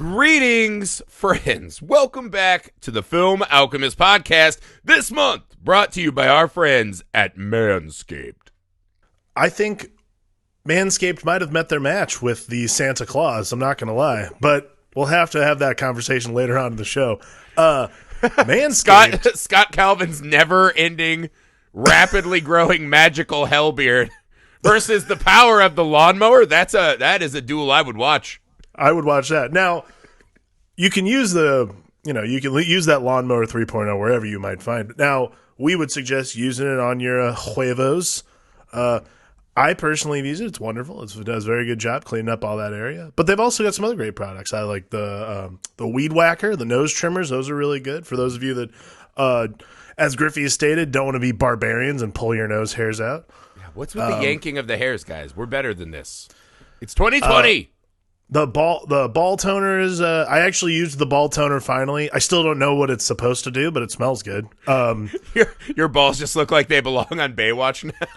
Greetings, friends. Welcome back to the Film Alchemist podcast. This month, brought to you by our friends at Manscaped. I think Manscaped might have met their match with the Santa Claus, I'm not going to lie. But we'll have to have that conversation later on in the show. Manscaped. Scott Calvin's never-ending, rapidly growing magical hellbeard versus the power of the lawnmower. That is a duel I would watch. I would watch that. Now, you can use you can use that lawnmower 3.0 wherever you might find it. Now, we would suggest using it on your huevos. I personally use it. It's wonderful. It does a very good job cleaning up all that area. But they've also got some other great products. I like the weed whacker, the nose trimmers. Those are really good for those of you that, as Griffey has stated, don't want to be barbarians and pull your nose hairs out. Yeah, what's with the yanking of the hairs, guys? We're better than this. It's 2020. The ball toner is. I actually used the ball toner finally. I still don't know what it's supposed to do, but it smells good. Your balls just look like they belong on Baywatch now.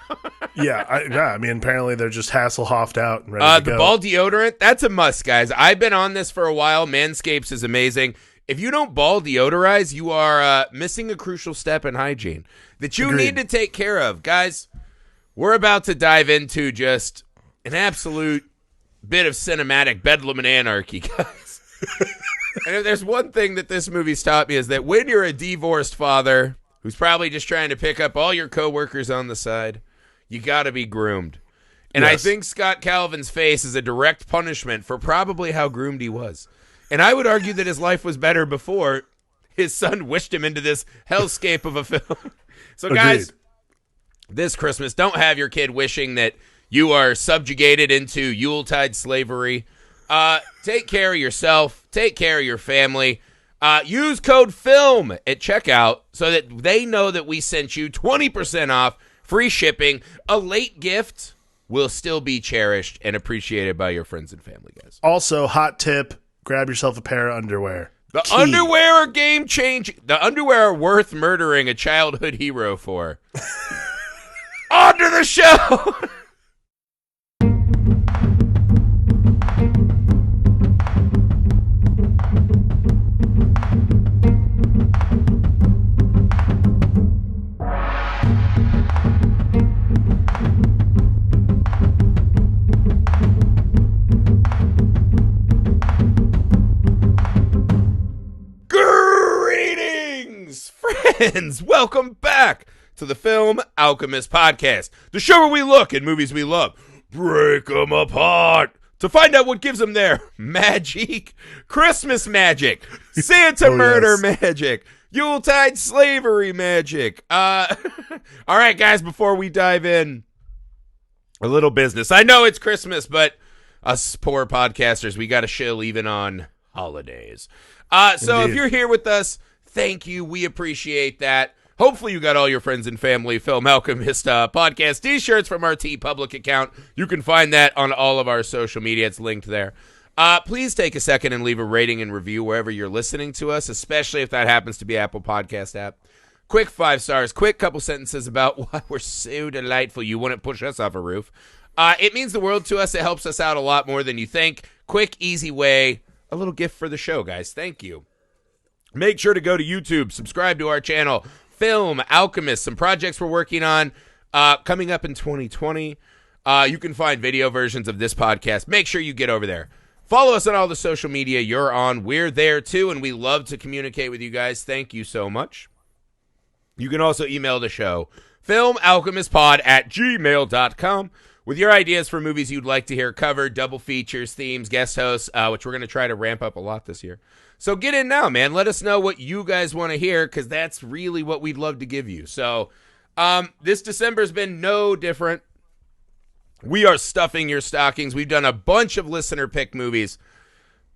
Yeah, I mean, apparently they're just Hasselhoffed out and ready to go. The ball deodorant, that's a must, guys. I've been on this for a while. Manscaped is amazing. If you don't ball deodorize, you are missing a crucial step in hygiene that you need to take care of. Guys, we're about to dive into just an absolute bit of cinematic bedlam and anarchy, guys. And if there's one thing that this movie's taught me is that when you're a divorced father who's probably just trying to pick up all your coworkers on the side, you got to be groomed. And yes. I think Scott Calvin's face is a direct punishment for probably how groomed he was. And I would argue that his life was better before his son wished him into this hellscape of a film. So, guys, this Christmas, don't have your kid wishing that you are subjugated into Yuletide slavery. Take care of yourself. Take care of your family. Use code FILM at checkout so that they know that we sent you 20% off, free shipping. A late gift will still be cherished and appreciated by your friends and family, guys. Also, hot tip, grab yourself a pair of underwear. The underwear are game-changing. The underwear are worth murdering a childhood hero for. On to the show! Friends, welcome back to the Film Alchemist podcast, the show where we look at movies we love, break them apart to find out what gives them their magic, Christmas magic, Santa murder magic, Yuletide slavery magic. All right, guys, before we dive in, a little business. I know it's Christmas, but us poor podcasters, we got to chill even on holidays. So if you're here with us, thank you. We appreciate that. Hopefully you got all your friends and family Film Alchemist podcast t-shirts from our TeePublic account. You can find that on all of our social media. It's linked there. Please take a second and leave a rating and review wherever you're listening to us, especially if that happens to be Apple Podcast app. Quick 5 stars. Quick couple sentences about why we're so delightful. You wouldn't push us off a roof. It means the world to us. It helps us out a lot more than you think. Quick, easy way. A little gift for the show, guys. Thank you. Make sure to go to YouTube, subscribe to our channel, Film Alchemist, some projects we're working on coming up in 2020. You can find video versions of this podcast. Make sure you get over there. Follow us on all the social media you're on. We're there too, and we love to communicate with you guys. Thank you so much. You can also email the show, filmalchemistpod@gmail.com, with your ideas for movies you'd like to hear covered, double features, themes, guest hosts, which we're going to try to ramp up a lot this year. So get in now, man. Let us know what you guys want to hear, because that's really what we'd love to give you. So this December's been no different. We are stuffing your stockings. We've done a bunch of listener pick movies,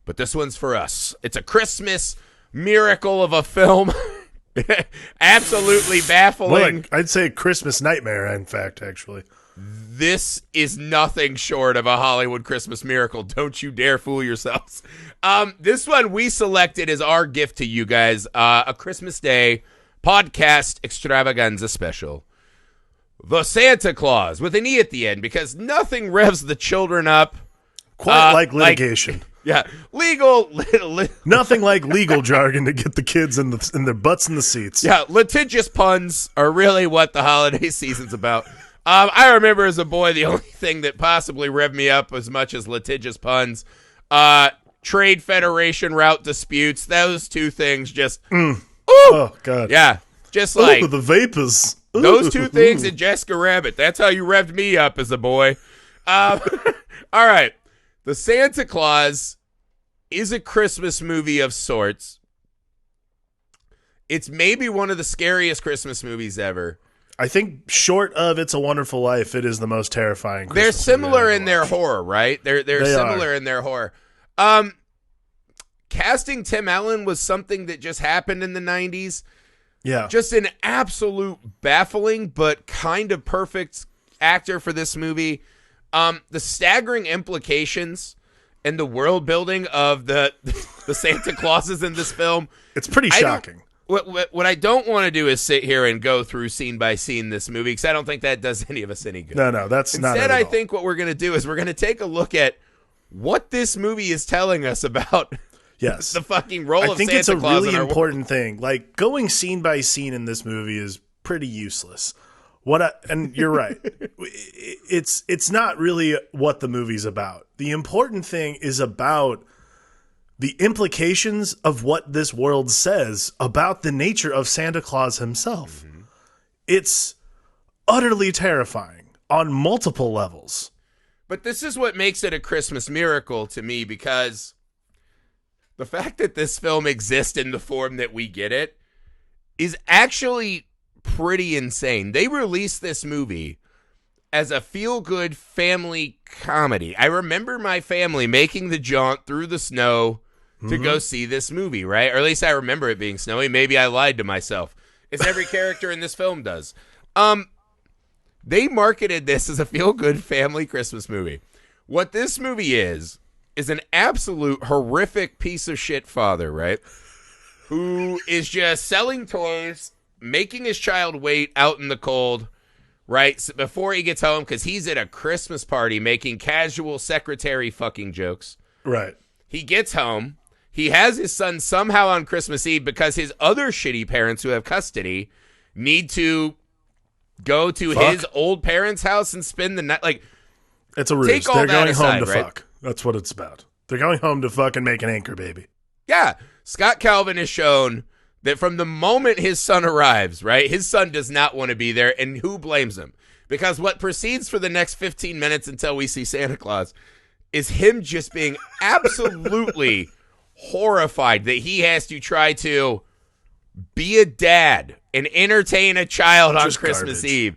but this one's for us. It's a Christmas miracle of a film. Absolutely baffling. Well, I'd say Christmas nightmare, in fact, actually. This is nothing short of a Hollywood Christmas miracle. Don't you dare fool yourselves. This one we selected as our gift to you guys. A Christmas Day podcast extravaganza special. The Santa Claus with an E at the end, because nothing revs the children up. Quite like litigation. Yeah, legal. Nothing like legal jargon to get the kids in their butts in the seats. Yeah, litigious puns are really what the holiday season's about. I remember as a boy, the only thing that possibly revved me up as much as litigious puns, Trade Federation route disputes. Those two things just, Oh, God. yeah, just like the vapors. those two things and Jessica Rabbit. That's how you revved me up as a boy. All right. The Santa Claus is a Christmas movie of sorts. It's maybe one of the scariest Christmas movies ever. I think short of It's a Wonderful Life, it is the most terrifying Christmas They're similar movie I've in their watched. horror, right? They're They similar are. in their horror. Casting Tim Allen was something that just happened in the 90s. Yeah. Just an absolute baffling but kind of perfect actor for this movie. The staggering implications and the world building of the Santa Clauses in this film. It's pretty shocking. What I don't want to do is sit here and go through scene by scene this movie, because I don't think that does any of us any good. No, that's not it Instead, at I all. think what we're going to do is we're going to take a look at what this movie is telling us about Yes. the fucking role I of think Santa it's a Claus really in our world. important thing. Like, going scene by scene in this movie is pretty useless. And you're right. It's not really what the movie's about. The important thing is about the implications of what this world says about the nature of Santa Claus himself. Mm-hmm. It's utterly terrifying on multiple levels. But this is what makes it a Christmas miracle to me, because the fact that this film exists in the form that we get it is actually pretty insane. They released this movie as a feel-good family comedy. I remember my family making the jaunt through the snow to go see this movie, right? Or at least I remember it being snowy. Maybe I lied to myself, as every character in this film does. They marketed this as a feel-good family Christmas movie. What this movie is an absolute horrific piece of shit father, right? Who is just selling toys, making his child wait out in the cold, right? So before he gets home, because he's at a Christmas party making casual secretary fucking jokes. Right. He gets home. He has his son somehow on Christmas Eve, because his other shitty parents who have custody need to go to his old parents' house and spend the night. Like, It's a ruse. Take all They're that going aside, home to right? fuck. That's what it's about. They're going home to fucking make an anchor baby. yeah, Scott Calvin has shown that from the moment his son arrives, right, his son does not want to be there, and who blames him? Because what proceeds for the next 15 minutes until we see Santa Claus is him just being absolutely horrified that he has to try to be a dad and entertain a child on Just Christmas garbage. Eve.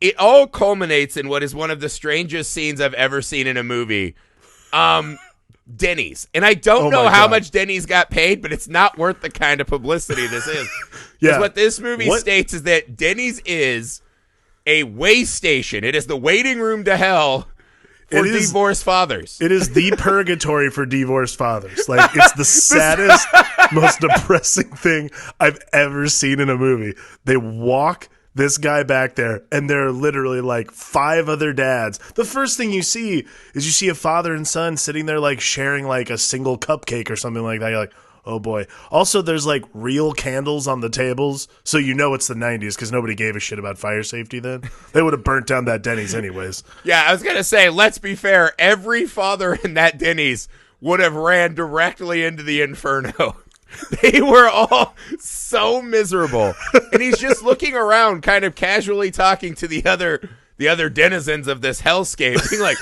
It all culminates in what is one of the strangest scenes I've ever seen in a movie. Denny's. And I don't know my how God. much Denny's got paid, but it's not worth the kind of publicity this is. Yeah. What this movie states is that Denny's is a way station. It is the waiting room to hell for It is- divorced fathers. It is the purgatory for divorced fathers. Like, it's the saddest, most depressing thing I've ever seen in a movie. They walk this guy back there, and there are literally like 5 other dads. The first thing you see is you see a father and son sitting there, like, sharing like a single cupcake or something like that. You're like, oh boy. Also, there's like real candles on the tables, so you know it's the 90s because nobody gave a shit about fire safety then. They would have burnt down that Denny's anyways. Yeah, I was going to say, let's be fair. Every father in that Denny's would have ran directly into the inferno. They were all so miserable. And he's just looking around, kind of casually talking to the other denizens of this hellscape, being like,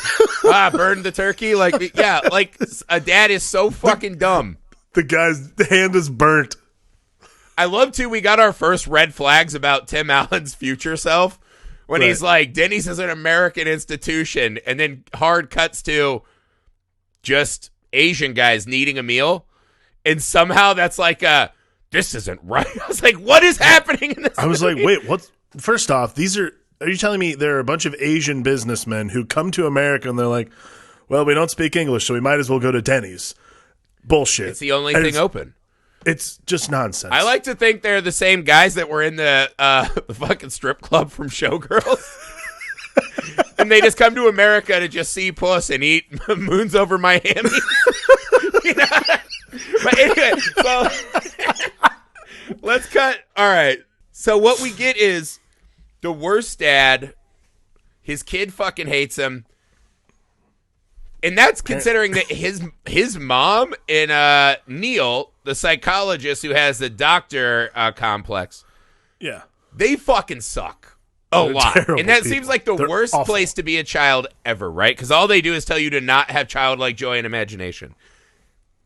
burned the turkey? Like, yeah, like a dad is so fucking dumb. The guy's hand is burnt. I love, too, we got our first red flags about Tim Allen's future self when he's like, Denny's is an American institution, and then hard cuts to just Asian guys needing a meal. And somehow that's like, this isn't right. I was like, what is happening in this I was movie? like, wait, what? First off, are you telling me there are a bunch of Asian businessmen who come to America and they're like, well, we don't speak English, so we might as well go to Denny's? Bullshit. It's the only And thing open. It's just nonsense. I like to think they're the same guys that were in the fucking strip club from Showgirls. And they just come to America to just see puss and eat moons over Miami. You know? But anyway, so let's cut. All right. So what we get is the worst dad. His kid fucking hates him. And that's considering that his mom and Neil, the psychologist who has the doctor complex, they fucking suck a lot. And that seems like the worst place to be a child ever, right? Because all they do is tell you to not have childlike joy and imagination.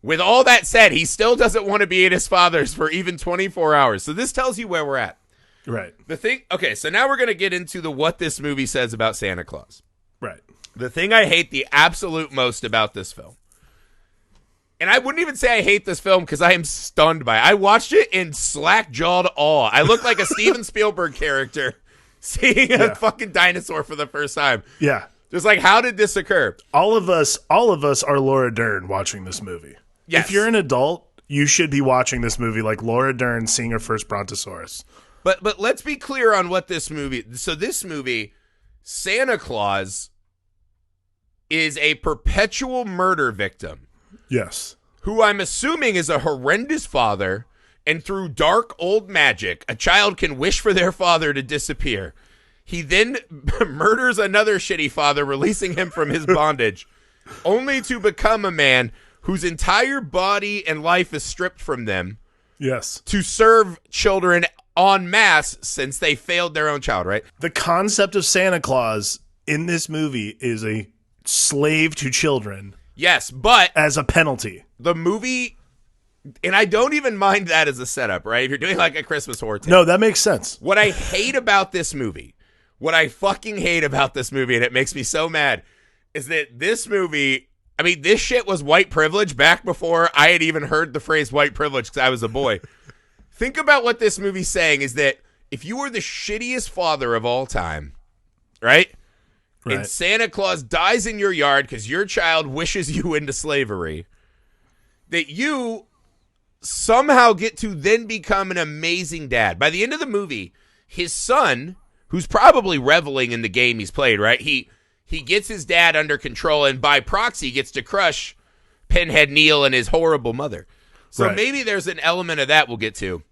With all that said, he still doesn't want to be at his father's for even 24 hours. So this tells you where we're at. Right. Okay, so now we're going to get into what this movie says about Santa Claus. Right. The thing I hate the absolute most about this film, and I wouldn't even say I hate this film because I am stunned by it. I watched it in slack-jawed awe. I look like a Steven Spielberg character seeing a fucking dinosaur for the first time. Yeah. Just like, how did this occur? All of us are Laura Dern watching this movie. Yes. If you're an adult, you should be watching this movie like Laura Dern seeing her first Brontosaurus. But let's be clear on what this movie... So this movie, Santa Claus, is a perpetual murder victim. Yes. Who I'm assuming is a horrendous father, and through dark old magic, a child can wish for their father to disappear. He then murders another shitty father, releasing him from his bondage, only to become a man whose entire body and life is stripped from them. Yes. To serve children en masse since they failed their own child, right? The concept of Santa Claus in this movie is a slave to children. Yes, but as a penalty. The movie, and I don't even mind that as a setup, right? If you're doing like a Christmas horror tale. No, that makes sense. What I hate about this movie, what I fucking hate about this movie, and it makes me so mad, is that this movie, I mean, this shit was white privilege back before I had even heard the phrase white privilege because I was a boy. Think about what this movie's saying is that if you were the shittiest father of all time, right? And Santa Claus dies in your yard because your child wishes you into slavery, that you somehow get to then become an amazing dad. By the end of the movie, his son, who's probably reveling in the game he's played, right? He gets his dad under control and by proxy gets to crush Pinhead Neil and his horrible mother. So maybe there's an element of that we'll get to.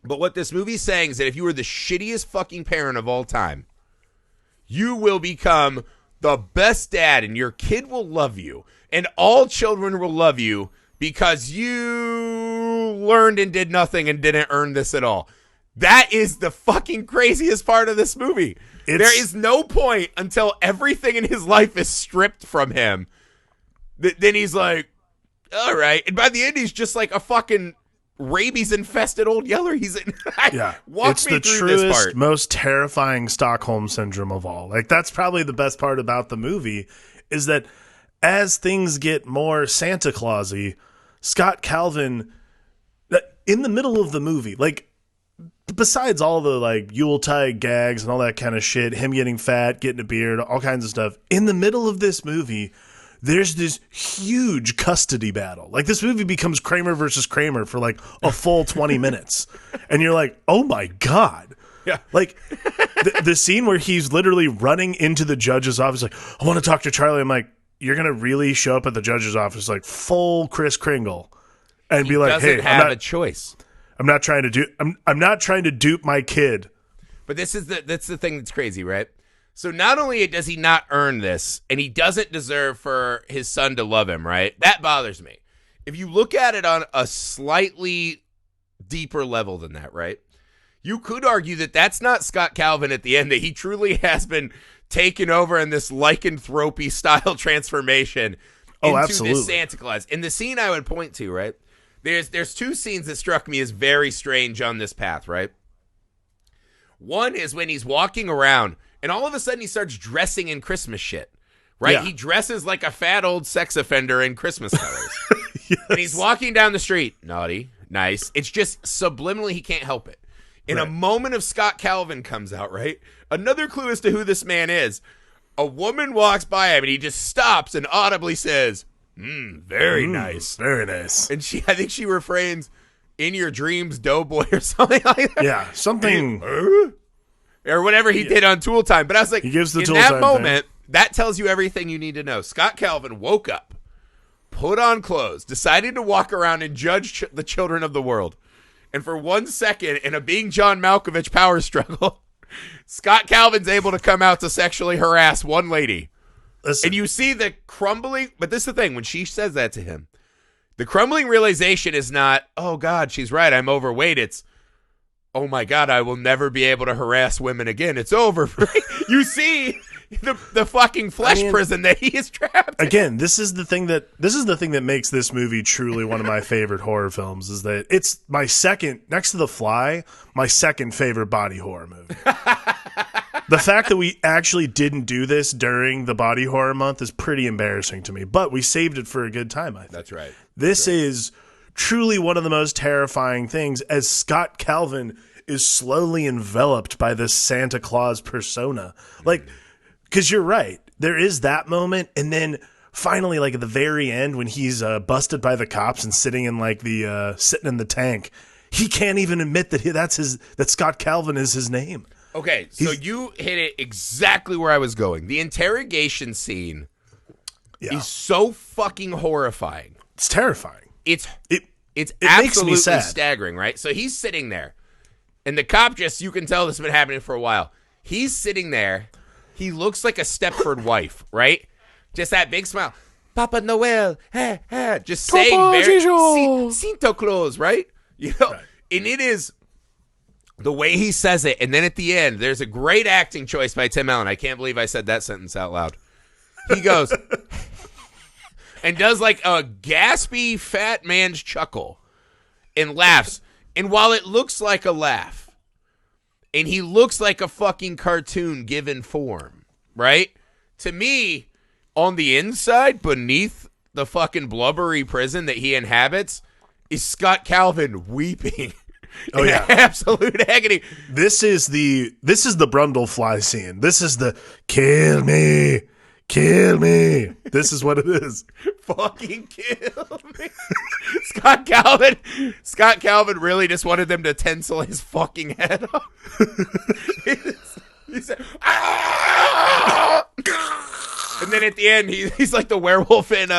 But what this movie's saying is that if you were the shittiest fucking parent of all time, you will become the best dad and your kid will love you. And all children will love you because you learned and did nothing and didn't earn this at all. That is the fucking craziest part of this movie. There is no point until everything in his life is stripped from him. Then he's like, all right. And by the end, he's just like a fucking rabies-infested old yeller. He's in. It's the truest, most terrifying Stockholm syndrome of all. Like, that's probably the best part about the movie, is that as things get more Santa Claus-y, Scott Calvin, in the middle of the movie, like, besides all the like Yuletide gags and all that kind of shit, him getting fat, getting a beard, all kinds of stuff, in the middle of this movie, there's this huge custody battle. Like, this movie becomes Kramer versus Kramer for like a full 20 minutes. And you're like, oh my God. Yeah. Like, the scene where he's literally running into the judge's office, like, I want to talk to Charlie. I'm like, you're going to really show up at the judge's office like full Kris Kringle and be like, hey, have a choice. I'm not trying to dupe my kid. But that's the thing that's crazy, right? So not only does he not earn this, and he doesn't deserve for his son to love him, right? That bothers me. If you look at it on a slightly deeper level than that, right? You could argue that that's not Scott Calvin at the end, that he truly has been taken over in this lycanthropy style transformation into this Santa Claus. And the scene I would point to, right? There's two scenes that struck me as very strange on this path, right? One is when he's walking around and all of a sudden he starts dressing in Christmas shit, right? Yeah. He dresses like a fat old sex offender in Christmas colors. Yes. And he's walking down the street. Naughty, nice. It's just subliminally he can't help it. In a moment of Scott Calvin comes out, right? Another clue as to who this man is. A woman walks by him and he just stops and audibly says, very nice. Very nice. And I think she refrains, in your dreams, doughboy, or something like that. Yeah, something. or whatever he did on Tool Time. But I was like, he gives the in Tool that Time moment, that tells you everything you need to know. Scott Calvin woke up, put on clothes, decided to walk around and judge the children of the world. And for 1 second, in a being John Malkovich power struggle, Scott Calvin's able to come out to sexually harass one lady. Listen. And you see the crumbling, but this is the thing, when she says that to him, the crumbling realization is not, oh God, she's right, I'm overweight. It's, oh my God, I will never be able to harass women again. It's over. You see the fucking flesh prison that he is trapped in. Again, this is the thing that makes this movie truly one of my favorite horror films, is that it's my second, next to The Fly, my second favorite body horror movie. The fact that we actually didn't do this during the body horror month is pretty embarrassing to me, but we saved it for a good time, I think. That's right. This is truly one of the most terrifying things, as Scott Calvin is slowly enveloped by this Santa Claus persona. Like, because you're right, there is that moment, and then finally, like at the very end, when he's busted by the cops and sitting in like the sitting in the tank, he can't even admit that that Scott Calvin is his name. Okay, so you hit it exactly where I was going. The interrogation scene is so fucking horrifying. It's terrifying. It's makes absolutely me sad. staggering, right? So he's sitting there, and the cop you can tell this has been happening for a while. He's sitting there. He looks like a Stepford wife, right? Just that big smile. Papa Noel, just saying very Cinto Claus, right? You know, right. And it is the way he says it, and then at the end, there's a great acting choice by Tim Allen. I can't believe I said that sentence out loud. He goes and does like a gaspy fat man's chuckle and laughs. And while it looks like a laugh, and he looks like a fucking cartoon given form, right? To me, on the inside, beneath the fucking blubbery prison that he inhabits, is Scott Calvin weeping. Oh yeah, absolute agony. This is the Brundlefly scene. This is the kill me. This is what it is. Fucking kill me. Scott Calvin really just wanted them to tinsel his fucking head off. He said, ah! And then at the end, he's like the werewolf in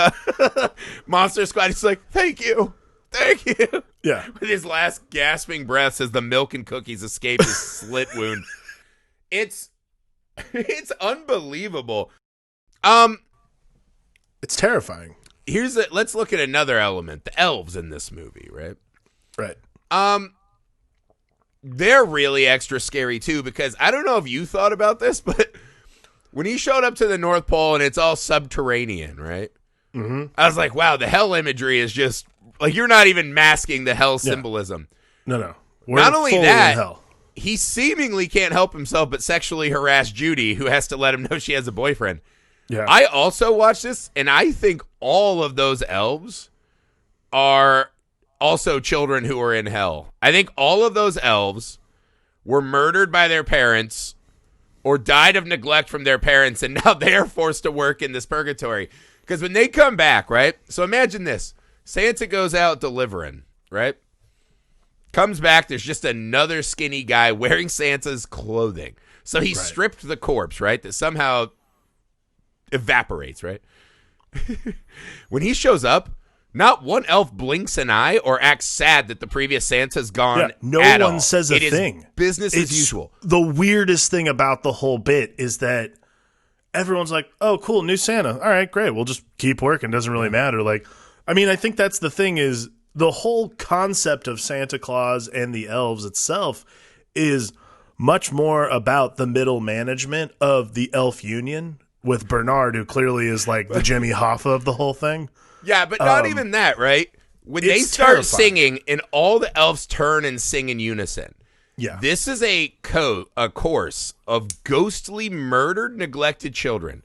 Monster Squad. He's like, thank you. Yeah. With his last gasping breaths as the milk and cookies escape his slit wound. It's unbelievable. It's terrifying. Let's look at another element. The elves in this movie, right? Right. They're really extra scary too, because I don't know if you thought about this, but when he showed up to the North Pole and it's all subterranean, right? Mm-hmm. I was like, wow, the hell imagery is just like, you're not even masking the hell symbolism. No. Not only that, in hell. He seemingly can't help himself but sexually harass Judy, who has to let him know she has a boyfriend. Yeah. I also watched this, and I think all of those elves are also children who are in hell. I think all of those elves were murdered by their parents or died of neglect from their parents, and now they're forced to work in this purgatory. Because when they come back, right? So imagine this. Santa goes out delivering, right? Comes back, there's just another skinny guy wearing Santa's clothing. So he stripped the corpse, right? That somehow evaporates, right? When he shows up, not one elf blinks an eye or acts sad that the previous Santa's gone. Yeah, no at one all. says a It is thing. Business as usual. The weirdest thing about the whole bit is that everyone's like, oh, cool, new Santa. All right, great. We'll just keep working. Doesn't really matter. Like, I mean, I think that's the thing, is the whole concept of Santa Claus and the elves itself is much more about the middle management of the elf union, with Bernard, who clearly is like the Jimmy Hoffa of the whole thing. Yeah, but not even that, right? When they start terrifying. singing and all the elves turn and sing in unison. Yeah. This is a course of ghostly, murdered, neglected children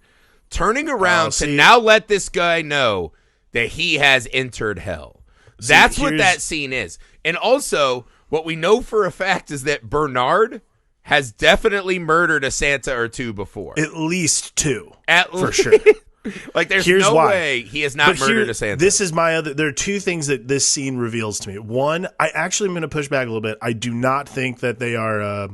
turning around to now let this guy know that he has entered hell. That's what that scene is. And also, what we know for a fact is that Bernard has definitely murdered a Santa or two before. At least two. For sure. Like, there's Here's no why. way he has not murdered a Santa. This is my other. There are two things that this scene reveals to me. One, I actually am going to push back a little bit. I do not think that they are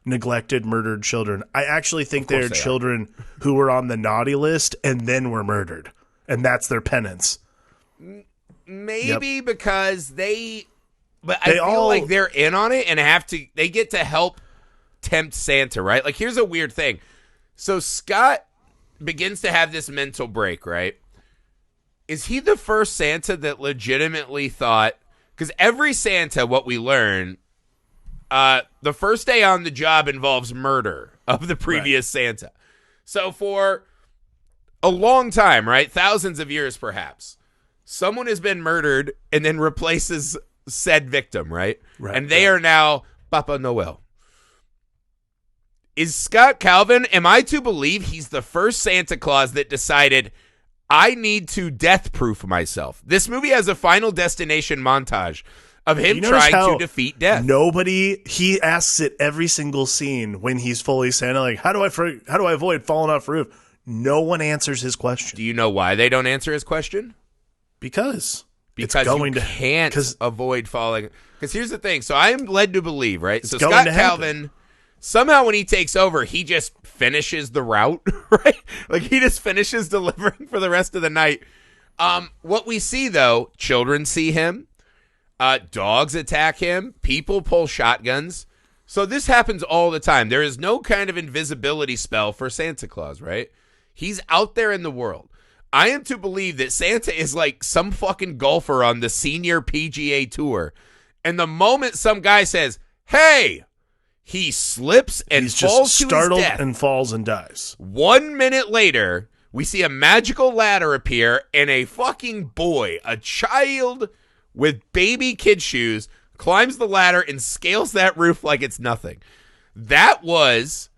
neglected, murdered children. I actually think they're they children who were on the naughty list and then were murdered. And that's their penance. Maybe because they feel like they're in on it and they get to help tempt Santa, right? Like, here's a weird thing. So Scott begins to have this mental break, right? Is he the first Santa that legitimately thought, because every Santa, what we learn, the first day on the job involves murder of the previous Santa. So for a long time, right, thousands of years perhaps, someone has been murdered and then replaces said victim, right? And they are now Papa Noel. Is Scott Calvin, am I to believe he's the first Santa Claus that decided, I need to death-proof myself? This movie has a Final Destination montage of him trying to defeat death. He asks it every single scene when he's fully Santa, like, how do I avoid falling off the roof? No one answers his question. Do you know why they don't answer his question? Because you can't avoid falling. Because here's the thing. So I'm led to believe, right? So Scott Calvin, somehow when he takes over, he just finishes the route, right? Like, he just finishes delivering for the rest of the night. What we see, though, children see him. Dogs attack him. People pull shotguns. So this happens all the time. There is no kind of invisibility spell for Santa Claus, right? He's out there in the world. I am to believe that Santa is like some fucking golfer on the senior PGA tour. And the moment some guy says, hey, he slips and he's falls just to his startled death. And falls and dies. 1 minute later, we see a magical ladder appear and a fucking boy, a child with baby kid shoes, climbs the ladder and scales that roof like it's nothing. That was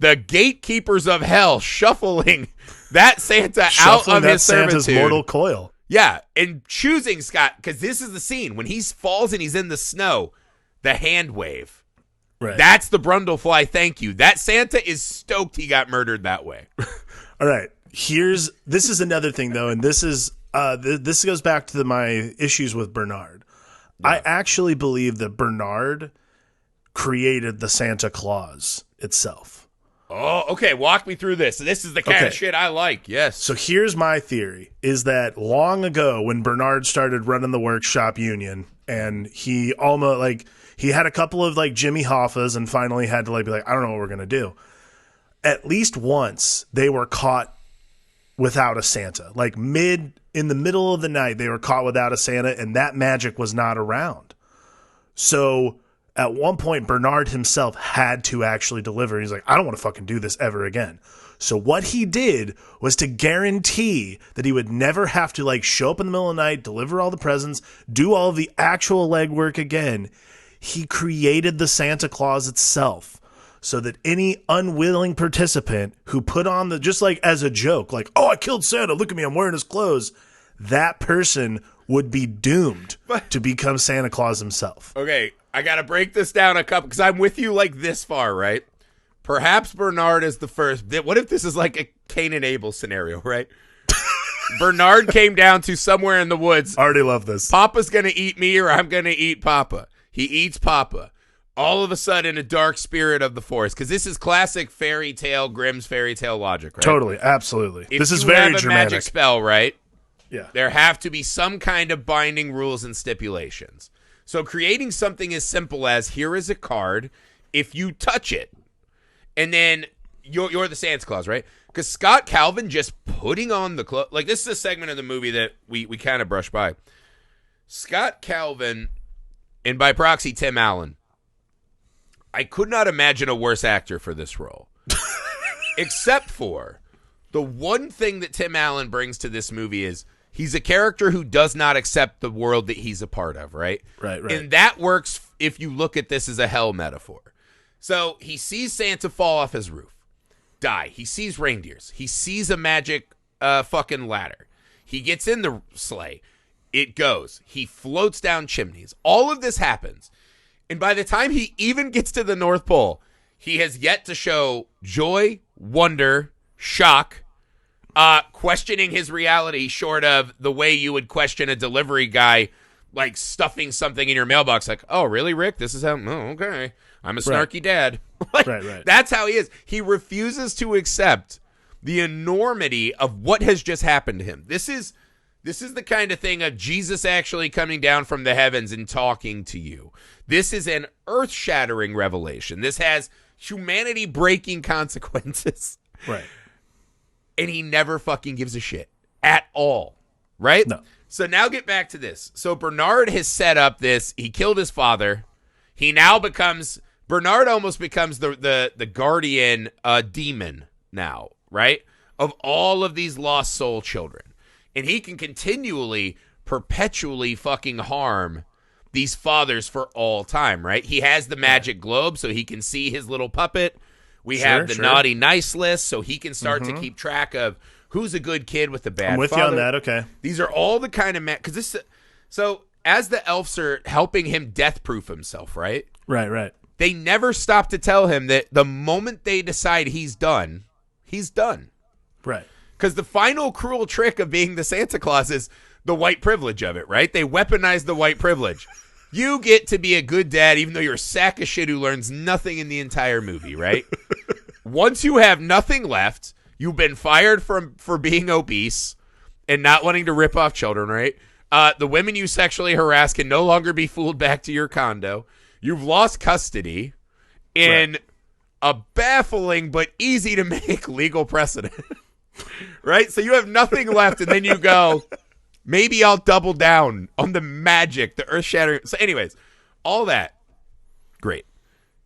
the gatekeepers of hell shuffling that Santa out of his servitude. Santa's mortal coil. Yeah, and choosing Scott, because this is the scene. When he falls and he's in the snow, the hand wave. Right. That's the Brundlefly thank you. That Santa is stoked he got murdered that way. All right. This is another thing, though, and this is this goes back to my issues with Bernard. Yeah. I actually believe that Bernard created the Santa Claus itself. Oh, okay. Walk me through this. This is the kind of shit I like. Yes. So here's my theory, is that long ago when Bernard started running the workshop union and he almost he had a couple of Jimmy Hoffas and finally had to be like, I don't know what we're going to do. At least once they were caught without a Santa. In the middle of the night, they were caught without a Santa and that magic was not around. So at one point, Bernard himself had to actually deliver. He's like, I don't want to fucking do this ever again. So what he did was to guarantee that he would never have to show up in the middle of the night, deliver all the presents, do all of the actual legwork again. He created the Santa Claus itself so that any unwilling participant who put on just as a joke, oh, I killed Santa, look at me, I'm wearing his clothes, that person would be doomed to become Santa Claus himself. Okay, I got to break this down a couple, because I'm with you this far, right? Perhaps Bernard is the first. What if this is a Cain and Abel scenario, right? Bernard came down to somewhere in the woods. Already love this. Papa's going to eat me or I'm going to eat Papa. He eats Papa. All of a sudden, a dark spirit of the forest, because this is classic fairy tale, Grimm's fairy tale logic, right? Totally, absolutely. This is very dramatic. Magic spell, right? Yeah. There have to be some kind of binding rules and stipulations. So creating something as simple as, here is a card, if you touch it, and then you're the Santa Claus, right? Because Scott Calvin just putting on the clothes, this is a segment of the movie that we kind of brush by. Scott Calvin, and by proxy, Tim Allen. I could not imagine a worse actor for this role. Except for the one thing that Tim Allen brings to this movie is he's a character who does not accept the world that he's a part of, right? Right. And that works if you look at this as a hell metaphor. So he sees Santa fall off his roof, die. He sees reindeers. He sees a magic fucking ladder. He gets in the sleigh. It goes. He floats down chimneys. All of this happens. And by the time he even gets to the North Pole, he has yet to show joy, wonder, shock, questioning his reality short of the way you would question a delivery guy like stuffing something in your mailbox. Like, oh, really, Rick? This is how, oh, okay. I'm a snarky dad. Like, right. That's how he is. He refuses to accept the enormity of what has just happened to him. This is the kind of thing of Jesus actually coming down from the heavens and talking to you. This is an earth-shattering revelation. This has humanity-breaking consequences. Right. And he never fucking gives a shit at all. Right? No. So now get back to this. So Bernard has set up this. He killed his father. He now becomes... Bernard almost becomes the guardian demon now, right? Of all of these lost soul children. And he can perpetually fucking harm these fathers for all time, right? He has the magic globe so he can see his little puppet. We have the naughty nice list so he can start to keep track of who's a good kid with a bad father. I'm with you on that, okay. These are all the kind of... because this... So as the elves are helping him death-proof himself, right? Right. They never stop to tell him that the moment they decide he's done, he's done. Right. Because the final cruel trick of being the Santa Claus is the white privilege of it, right? They weaponize the white privilege. You get to be a good dad even though you're a sack of shit who learns nothing in the entire movie, right? Once you have nothing left, you've been fired for being obese and not wanting to rip off children, right? The women you sexually harass can no longer be fooled back to your condo. You've lost custody in a baffling but easy to make legal precedent. Right? So you have nothing left, and then you go, maybe I'll double down on the magic, the earth-shattering. So anyways, all that, great.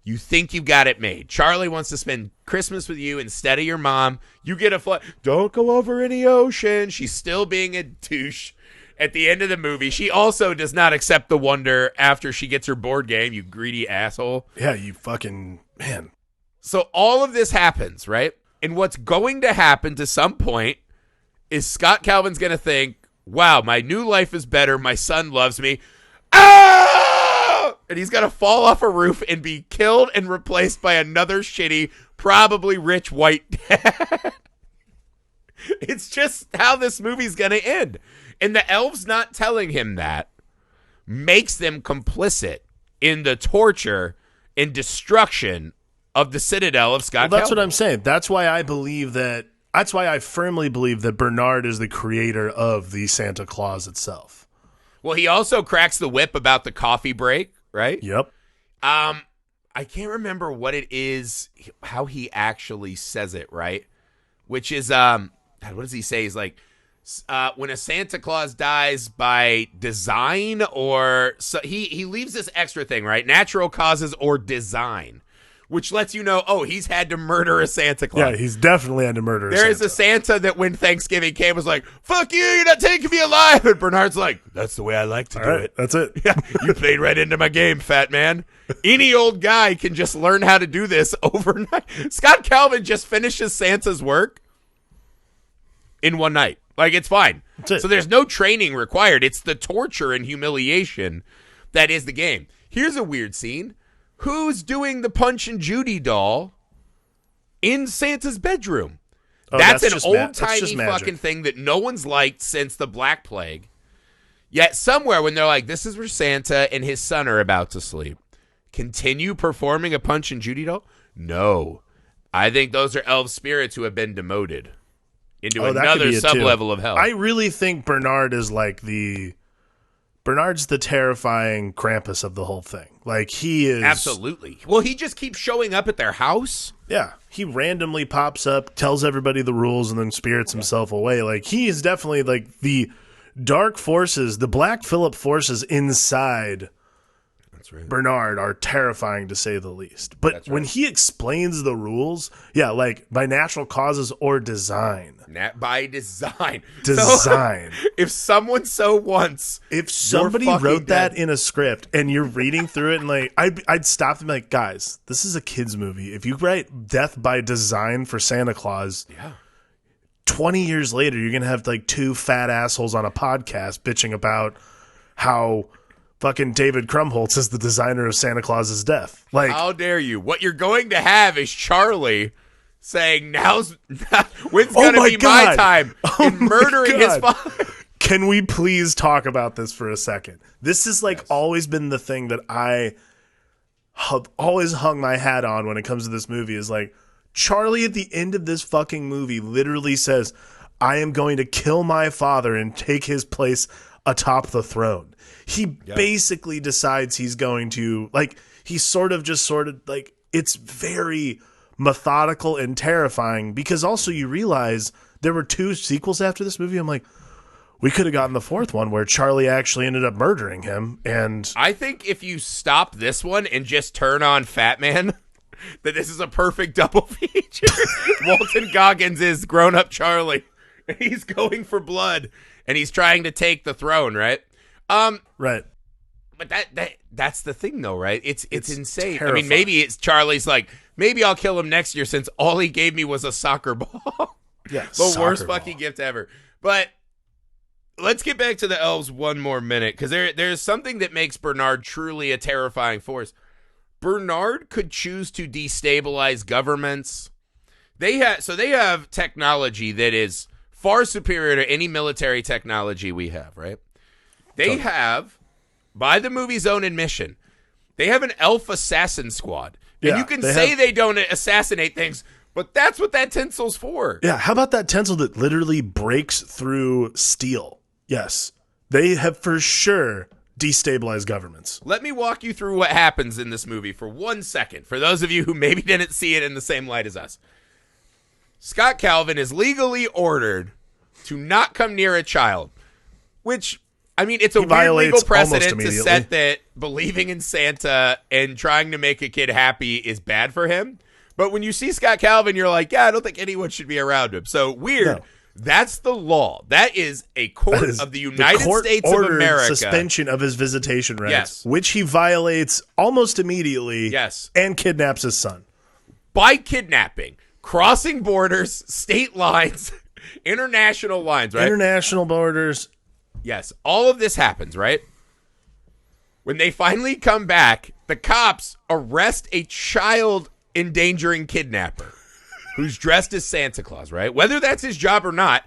You think you've got it made. Charlie wants to spend Christmas with you instead of your mom. You get a flight. Don't go over any ocean. She's still being a douche. At the end of the movie, she also does not accept the wonder after she gets her board game, you greedy asshole. Yeah, you fucking... Man. So all of this happens, right? And what's going to happen to some point is Scott Calvin's going to think, wow, my new life is better. My son loves me. Ah! And he's going to fall off a roof and be killed and replaced by another shitty, probably rich white dad. It's just how this movie's going to end. And the elves not telling him that makes them complicit in the torture and destruction of the Citadel of Scott Well, that's Calvin. what I'm saying. That's why I believe that. That's why I firmly believe that Bernard is the creator of the Santa Claus itself. Well, he also cracks the whip about the coffee break, right? Yep. I can't remember what it is, how he actually says it, right? Which is, God, what does he say? He's like, when a Santa Claus dies by design or... So he leaves this extra thing, right? Natural causes or design. Which lets you know, oh, he's had to murder a Santa Claus. Yeah, he's definitely had to murder a Santa. There is a Santa that when Thanksgiving came was like, fuck you, you're not taking me alive. And Bernard's like, that's the way I like to do it. That's it. Yeah, you played right into my game, fat man. Any old guy can just learn how to do this overnight. Scott Calvin just finishes Santa's work in one night. Like, it's fine. That's it. So there's no training required. It's the torture and humiliation that is the game. Here's a weird scene. Who's doing the Punch and Judy doll in Santa's bedroom? Oh, that's an just old-timey magic. fucking thing that no one's liked since the Black Plague. Yet somewhere when they're like, this is where Santa and his son are about to sleep, continue performing a Punch and Judy doll? No. I think those are elf spirits who have been demoted into another sub-level of hell. I really think Bernard is Bernard's the terrifying Krampus of the whole thing. Like, he is... Absolutely. Well, he just keeps showing up at their house. Yeah. He randomly pops up, tells everybody the rules, and then spirits himself away. Like, he is definitely, like, the dark forces, the Black Phillip forces inside Bernard are terrifying, to say the least. But when he explains the rules, yeah, like, by natural causes or design. By design. Design. So, if someone so wants... If somebody wrote that in a script and you're reading through it and, like, I'd stop them like, guys, this is a kid's movie. If you write death by design for Santa Claus... Yeah. 20 years later, you're going to have, like, two fat assholes on a podcast bitching about how... Fucking David Krumholtz is the designer of Santa Claus's death. Like, how dare you? What you're going to have is Charlie saying, when's going to be my time in murdering his father? Can we please talk about this for a second? This is always been the thing that I have always hung my hat on when it comes to this movie is Charlie at the end of this fucking movie literally says, I am going to kill my father and take his place atop the throne. He basically decides he's going to he's it's very methodical and terrifying because also you realize there were 2 sequels after this movie. I'm like, we could have gotten the 4th one where Charlie actually ended up murdering him. And I think if you stop this one and just turn on Fat Man, that this is a perfect double feature. Walton Goggins is grown-up Charlie, and he's going for blood, and he's trying to take the throne, right? Right. But that's the thing, though, right? It's insane. Terrifying. I mean, maybe it's Charlie's maybe I'll kill him next year since all he gave me was a soccer ball. Yeah, the worst fucking gift ever. But let's get back to the elves one more minute, because there's something that makes Bernard truly a terrifying force. Bernard could choose to destabilize governments. They have technology that is far superior to any military technology we have, right? They have, by the movie's own admission, they have an elf assassin squad. And you can say they don't assassinate things, but that's what that tinsel's for. Yeah, how about that tinsel that literally breaks through steel? Yes, they have for sure destabilized governments. Let me walk you through what happens in this movie for 1 second, for those of you who maybe didn't see it in the same light as us. Scott Calvin is legally ordered to not come near a child, which, I mean, it's a weird legal precedent to set that believing in Santa and trying to make a kid happy is bad for him. But when you see Scott Calvin, you're like, yeah, I don't think anyone should be around him. So weird. No. That's the law. That is a court of the United States of America. Suspension of his visitation rights, which he violates almost immediately. Yes. And kidnaps his son. By kidnapping, crossing borders, state lines, international lines, right? International borders. Yes. All of this happens, right? When they finally come back, the cops arrest a child endangering kidnapper who's dressed as Santa Claus, right? Whether that's his job or not,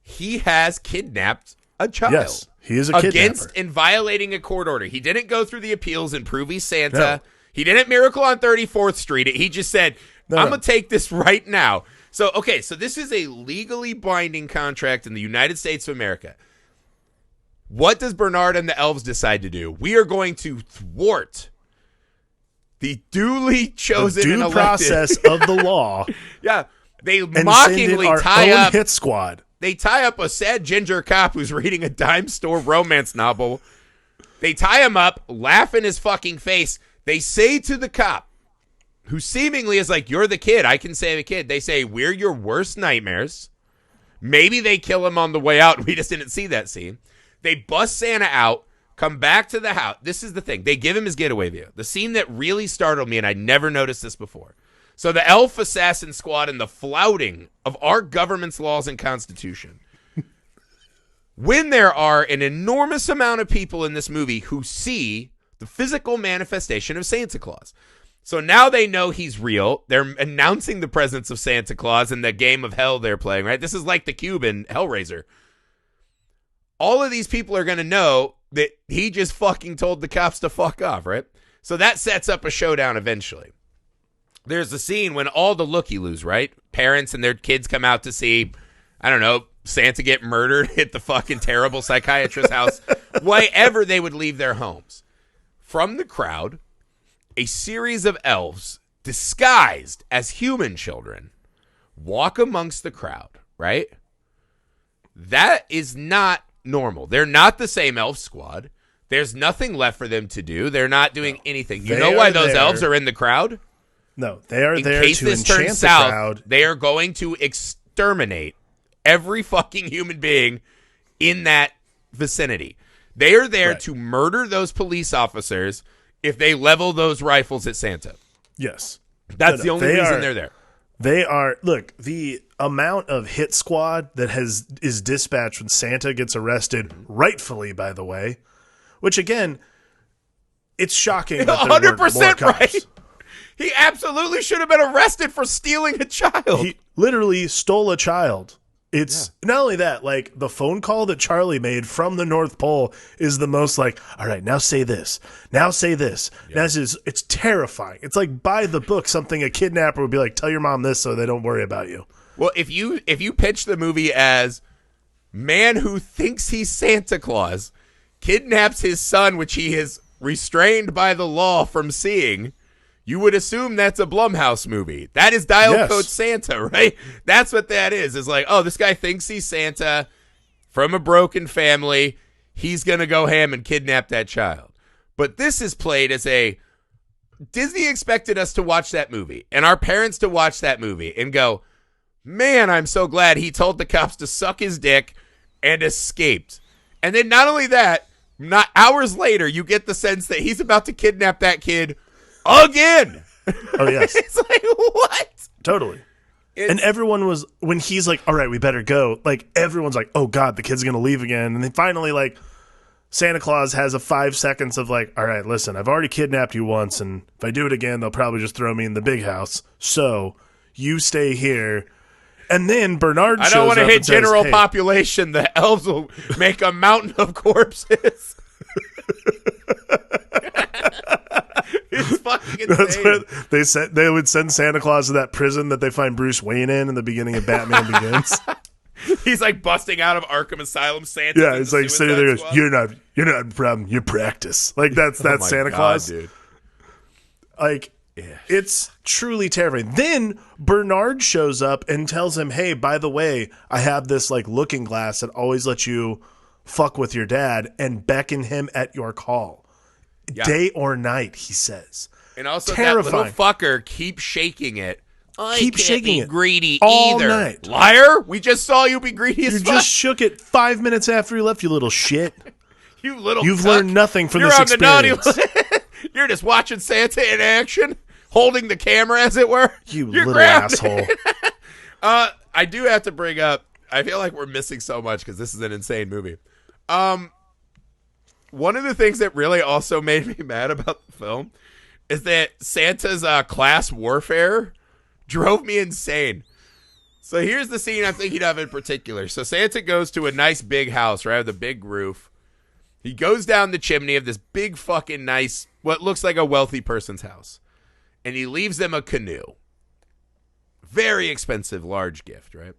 he has kidnapped a child. Yes, he is a kidnapper. Against and violating a court order. He didn't go through the appeals and prove he's Santa. No. He didn't miracle on 34th Street. He just said, I'm going to take this right now. So this is a legally binding contract in the United States of America. What does Bernard and the elves decide to do? We are going to thwart the duly chosen and elected process of the law. Yeah, they mockingly tie up hit squad. They tie up a sad ginger cop who's reading a dime store romance novel. They tie him up, laugh in his fucking face. They say to the cop, who seemingly is like, "You're the kid. I can save a kid." They say, "We're your worst nightmares." Maybe they kill him on the way out. We just didn't see that scene. They bust Santa out. Come back to the house. This is the thing. They give him his getaway view. The scene that really startled me, and I never noticed this before. So the elf assassin squad and the flouting of our government's laws and constitution. When there are an enormous amount of people in this movie who see the physical manifestation of Santa Claus. So now they know he's real. They're announcing the presence of Santa Claus in the game of hell they're playing, right? This is like the cube in Hellraiser. All of these people are going to know that he just fucking told the cops to fuck off, right? So that sets up a showdown eventually. There's a scene when all the looky-loos, right? Parents and their kids come out to see, I don't know, Santa get murdered at the fucking terrible psychiatrist's house. Wherever they would leave their homes. From the crowd, a series of elves, disguised as human children, walk amongst the crowd, right? That is not normal. They're not the same elf squad. There's nothing left for them to do. They're not doing anything. You know why those elves are in the crowd? No, they are there to enchant the crowd. In case this turns south, they are going to exterminate every fucking human being in that vicinity. They are there to murder those police officers if they level those rifles at Santa. Yes. That's the only reason they're there. They are, look, the amount of hit squad that is dispatched when Santa gets arrested, rightfully, by the way, which again, it's shocking that there 100% weren't more cops. Right. He absolutely should have been arrested for stealing a child. He literally stole a child It's not only that, like the phone call that Charlie made from the North Pole is the most like, all right, now say this. Now say this. Yeah. Now it's terrifying. It's like by the book, something a kidnapper would be like, tell your mom this so they don't worry about you. Well, if you pitch the movie as man who thinks he's Santa Claus kidnaps his son, which he is restrained by the law from seeing, you would assume that's a Blumhouse movie. That is Dial Code Santa, right? That's what that is. It's like, oh, this guy thinks he's Santa from a broken family. He's going to go ham and kidnap that child. But this is played as a Disney expected us to watch that movie and our parents to watch that movie and go, man, I'm so glad he told the cops to suck his dick and escaped. And then not only that, not hours later, you get the sense that he's about to kidnap that kid again. Oh, yes. It's like, what? Totally. And everyone was, when he's like, all right, we better go, like, everyone's like, oh, God, the kid's going to leave again. And then finally, like, Santa Claus has a 5 seconds of like, all right, listen, I've already kidnapped you once, and if I do it again, they'll probably just throw me in the big house. So you stay here. And then Bernard shows up. I don't want to hit general says, hey. population. The elves will make a mountain of corpses. It's fucking insane. That's what they would send Santa Claus to that prison that they find Bruce Wayne in the beginning of Batman Begins. He's like busting out of Arkham Asylum. Santa. Yeah, it's like sitting there. Goes, you're not a problem. You practice. Like that's Santa Claus, dude. Like. Yeah. It's truly terrifying. Then Bernard shows up and tells him, hey, by the way, I have this like looking glass that always lets you fuck with your dad and beckon him at your call. Yeah. Day or night, he says. And also terrifying. That little fucker keeps shaking it. Keep shaking it greedy all either. Night. Liar, we just saw you be greedy as fuck. You just shook it 5 minutes after you left, you little shit. You've cuck. Learned nothing from this experience. You're just watching Santa in action. Holding the camera, as it were. You're little asshole. I do have to bring up, I feel like we're missing so much because this is an insane movie. One of the things that really also made me mad about the film is that Santa's class warfare drove me insane. So here's the scene I'm thinking of in particular. So Santa goes to a nice big house, right, with a big roof. He goes down the chimney of this big fucking nice, what looks like a wealthy person's house. And he leaves them a canoe. Very expensive, large gift, right?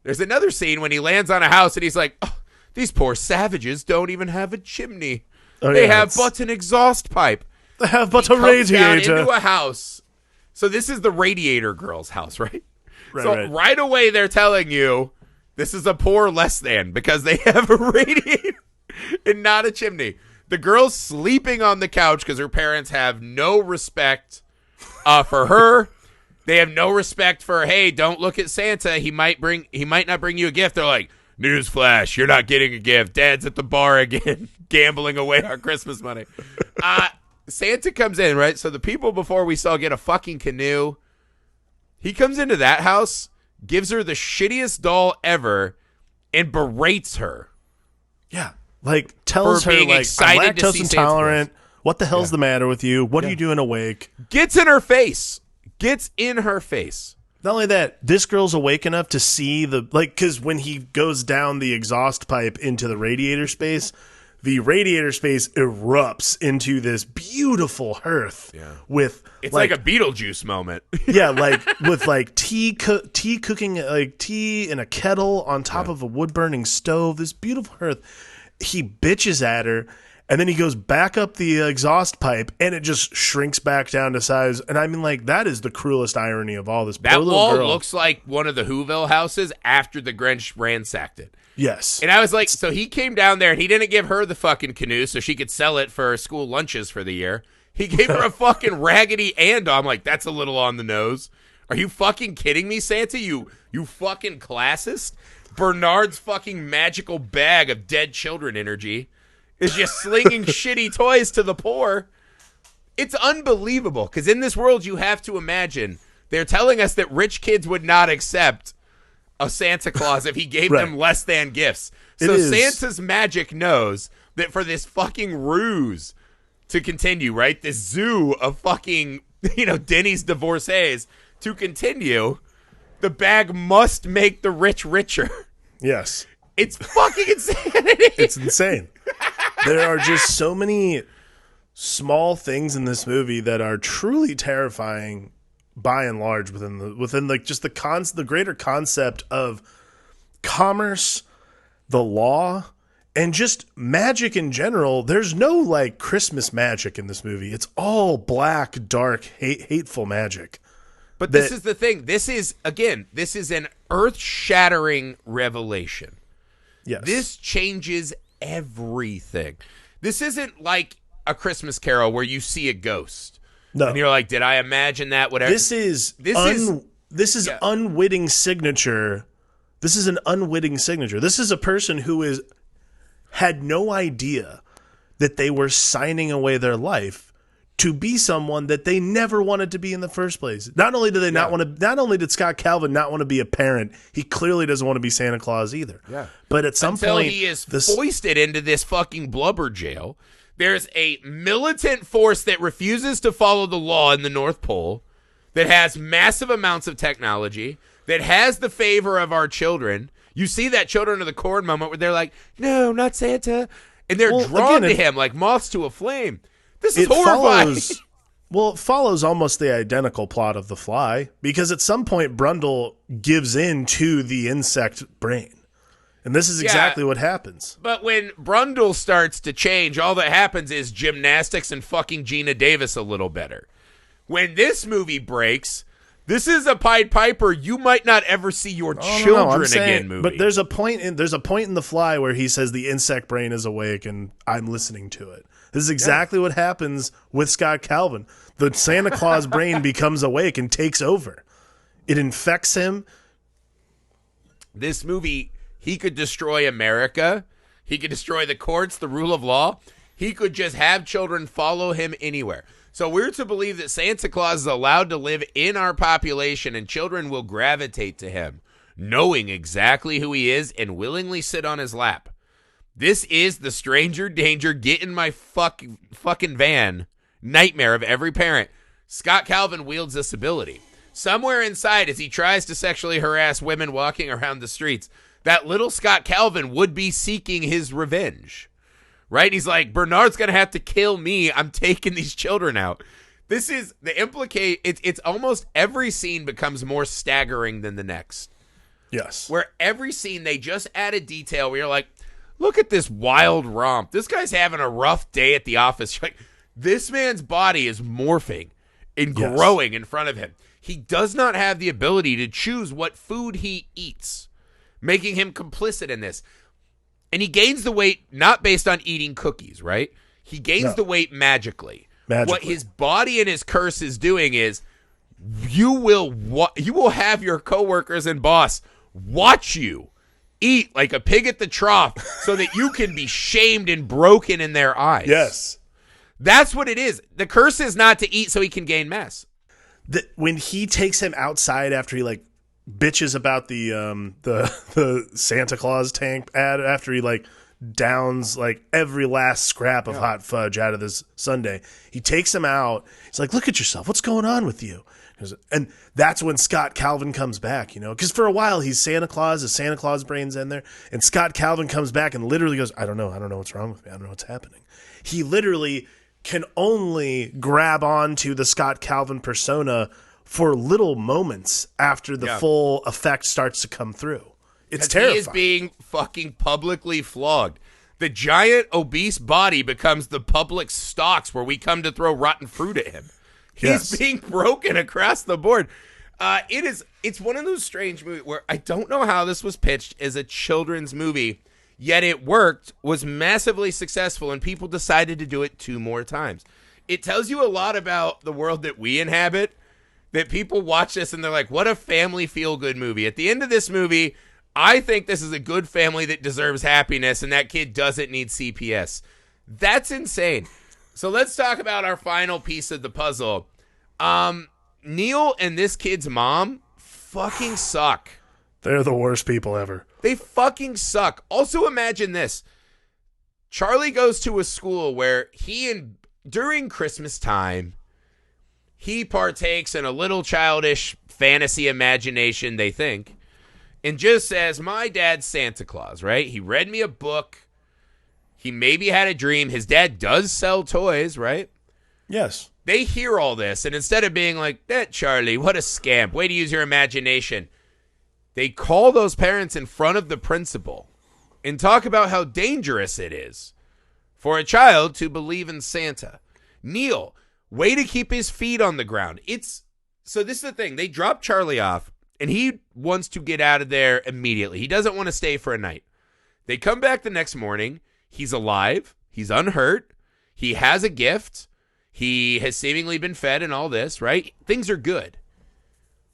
There's another scene when he lands on a house and he's like, oh, these poor savages don't even have a chimney. They have but an exhaust pipe. They have but a radiator. Down into a house. So this is the radiator girl's house, right? Right away they're telling you this is a poor less than because they have a radiator and not a chimney. The girl's sleeping on the couch because her parents have no respect for her. They have no respect for, hey, don't look at Santa. He might not bring you a gift. They're like, newsflash, you're not getting a gift. Dad's at the bar again, gambling away our Christmas money. Santa comes in, right? So the people before we saw get a fucking canoe. He comes into that house, gives her the shittiest doll ever, and berates her. Yeah. Like, tells her, like, I'm lactose intolerant. What the hell's the matter with you? What are you doing awake? Gets in her face. Not only that, this girl's awake enough to see because when he goes down the exhaust pipe into the radiator space erupts into this beautiful hearth with it's like a Beetlejuice moment. Yeah, like with like tea cooking, like tea in a kettle on top of a wood burning stove. This beautiful hearth. He bitches at her, and then he goes back up the exhaust pipe, and it just shrinks back down to size. And I mean, like, that is the cruelest irony of all this. That wall looks like one of the Whoville houses after the Grinch ransacked it. Yes. And I was like, so he came down there, and he didn't give her the fucking canoe so she could sell it for school lunches for the year. He gave her a fucking raggedy and I'm like, that's a little on the nose. Are you fucking kidding me, Santa? You fucking classist? Bernard's fucking magical bag of dead children energy is just slinging shitty toys to the poor. It's unbelievable, because in this world you have to imagine they're telling us that rich kids would not accept a Santa Claus if he gave them less than gifts. So Santa's magic knows that for this fucking ruse to continue, right? This zoo of fucking, Denny's divorcees to continue, the bag must make the rich richer. Yes. It's fucking insanity. It's insane. There are just so many small things in this movie that are truly terrifying by and large within like just the greater concept of commerce, the law, and just magic in general. There's no like Christmas magic in this movie. It's all black, dark, hateful magic. But this is the thing. This is an earth-shattering revelation. Yes. This changes everything. This isn't like A Christmas Carol where you see a ghost. No. And you're like, did I imagine that? Whatever. This is unwitting signature. This is an unwitting signature. This is a person who had no idea that they were signing away their life to be someone that they never wanted to be in the first place. Not only do they not want to, not only did Scott Calvin not want to be a parent, he clearly doesn't want to be Santa Claus either. Yeah. But at some point, he is foisted into this fucking blubber jail. There's a militant force that refuses to follow the law in the North Pole, that has massive amounts of technology, that has the favor of our children. You see that Children of the Corn moment where they're like, no, not Santa. And they're drawn to him like moths to a flame. This is horrifying. It follows almost the identical plot of The Fly, because at some point Brundle gives in to the insect brain. And this is exactly what happens. But when Brundle starts to change, all that happens is gymnastics and fucking Gina Davis a little better. When this movie breaks, this is a Pied Piper you might not ever see your children again movie. But there's a point in The Fly where he says the insect brain is awake and I'm listening to it. This is exactly what happens with Scott Calvin. The Santa Claus brain becomes awake and takes over. It infects him. This movie, he could destroy America. He could destroy the courts, the rule of law. He could just have children follow him anywhere. So we're to believe that Santa Claus is allowed to live in our population and children will gravitate to him, knowing exactly who he is and willingly sit on his lap. This is the stranger danger, get in my fucking van nightmare of every parent. Scott Calvin wields this ability. Somewhere inside, as he tries to sexually harass women walking around the streets, that little Scott Calvin would be seeking his revenge. Right? He's like, Bernard's going to have to kill me. I'm taking these children out. This is the it's almost every scene becomes more staggering than the next. Yes. Where every scene, they just add a detail where you're like, look at this wild romp. This guy's having a rough day at the office. You're like, this man's body is morphing and growing in front of him. He does not have the ability to choose what food he eats, making him complicit in this. And he gains the weight not based on eating cookies, right? He gains the weight magically. What his body and his curse is doing is you will have your coworkers and boss watch you eat like a pig at the trough so that you can be shamed and broken in their eyes. Yes. That's what it is. The curse is not to eat so he can gain mass. When he takes him outside after he like bitches about the Santa Claus tank ad, after he like downs like every last scrap of hot fudge out of this sundae, he takes him out. He's like, look at yourself. What's going on with you? And that's when Scott Calvin comes back, because for a while he's Santa Claus, the Santa Claus brain's in there, and Scott Calvin comes back and literally goes, I don't know what's wrong with me. I don't know what's happening. He literally can only grab onto the Scott Calvin persona for little moments after the full effect starts to come through. It's terrifying. He is being fucking publicly flogged. The giant obese body becomes the public stocks where we come to throw rotten fruit at him. He's being broken across the board. It's one of those strange movies where I don't know how this was pitched as a children's movie, yet it worked, was massively successful, and people decided to do it 2 more times. It tells you a lot about the world that we inhabit, that people watch this and they're like, what a family feel-good movie. At the end of this movie, I think this is a good family that deserves happiness, and that kid doesn't need CPS. That's insane. So let's talk about our final piece of the puzzle. Neil and this kid's mom fucking suck. They're the worst people ever. They fucking suck. Also, imagine this. Charlie goes to a school where during Christmas time, he partakes in a little childish fantasy imagination, they think, and just says, my dad's Santa Claus, right? He read me a book. He maybe had a dream. His dad does sell toys, right? Yes. They hear all this, and instead of being like, that Charlie, what a scamp, way to use your imagination, they call those parents in front of the principal and talk about how dangerous it is for a child to believe in Santa. Neil, way to keep his feet on the ground. So this is the thing. They drop Charlie off, and he wants to get out of there immediately. He doesn't want to stay for a night. They come back the next morning. He's alive. He's unhurt. He has a gift. He has seemingly been fed and all this, right? Things are good.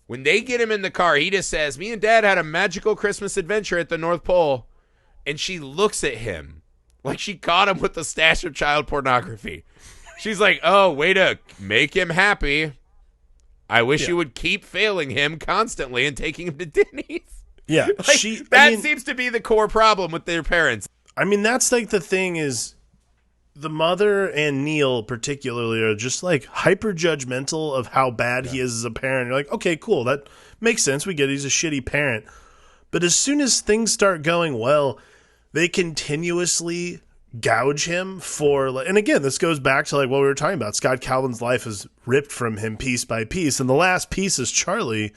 When they get him in the car, he just says, me and Dad had a magical Christmas adventure at the North Pole. And she looks at him like she caught him with a stash of child pornography. She's like, oh, way to make him happy. I wish you would keep failing him constantly and taking him to Denny's. Yeah. That seems to be the core problem with their parents. I mean, that's like the thing is the mother and Neil particularly are just like hyper judgmental of how bad he is as a parent. You're like, okay, cool. That makes sense. We get he's a shitty parent. But as soon as things start going well, they continuously gouge him for, and again, this goes back to like what we were talking about. Scott Calvin's life is ripped from him piece by piece. And the last piece is Charlie.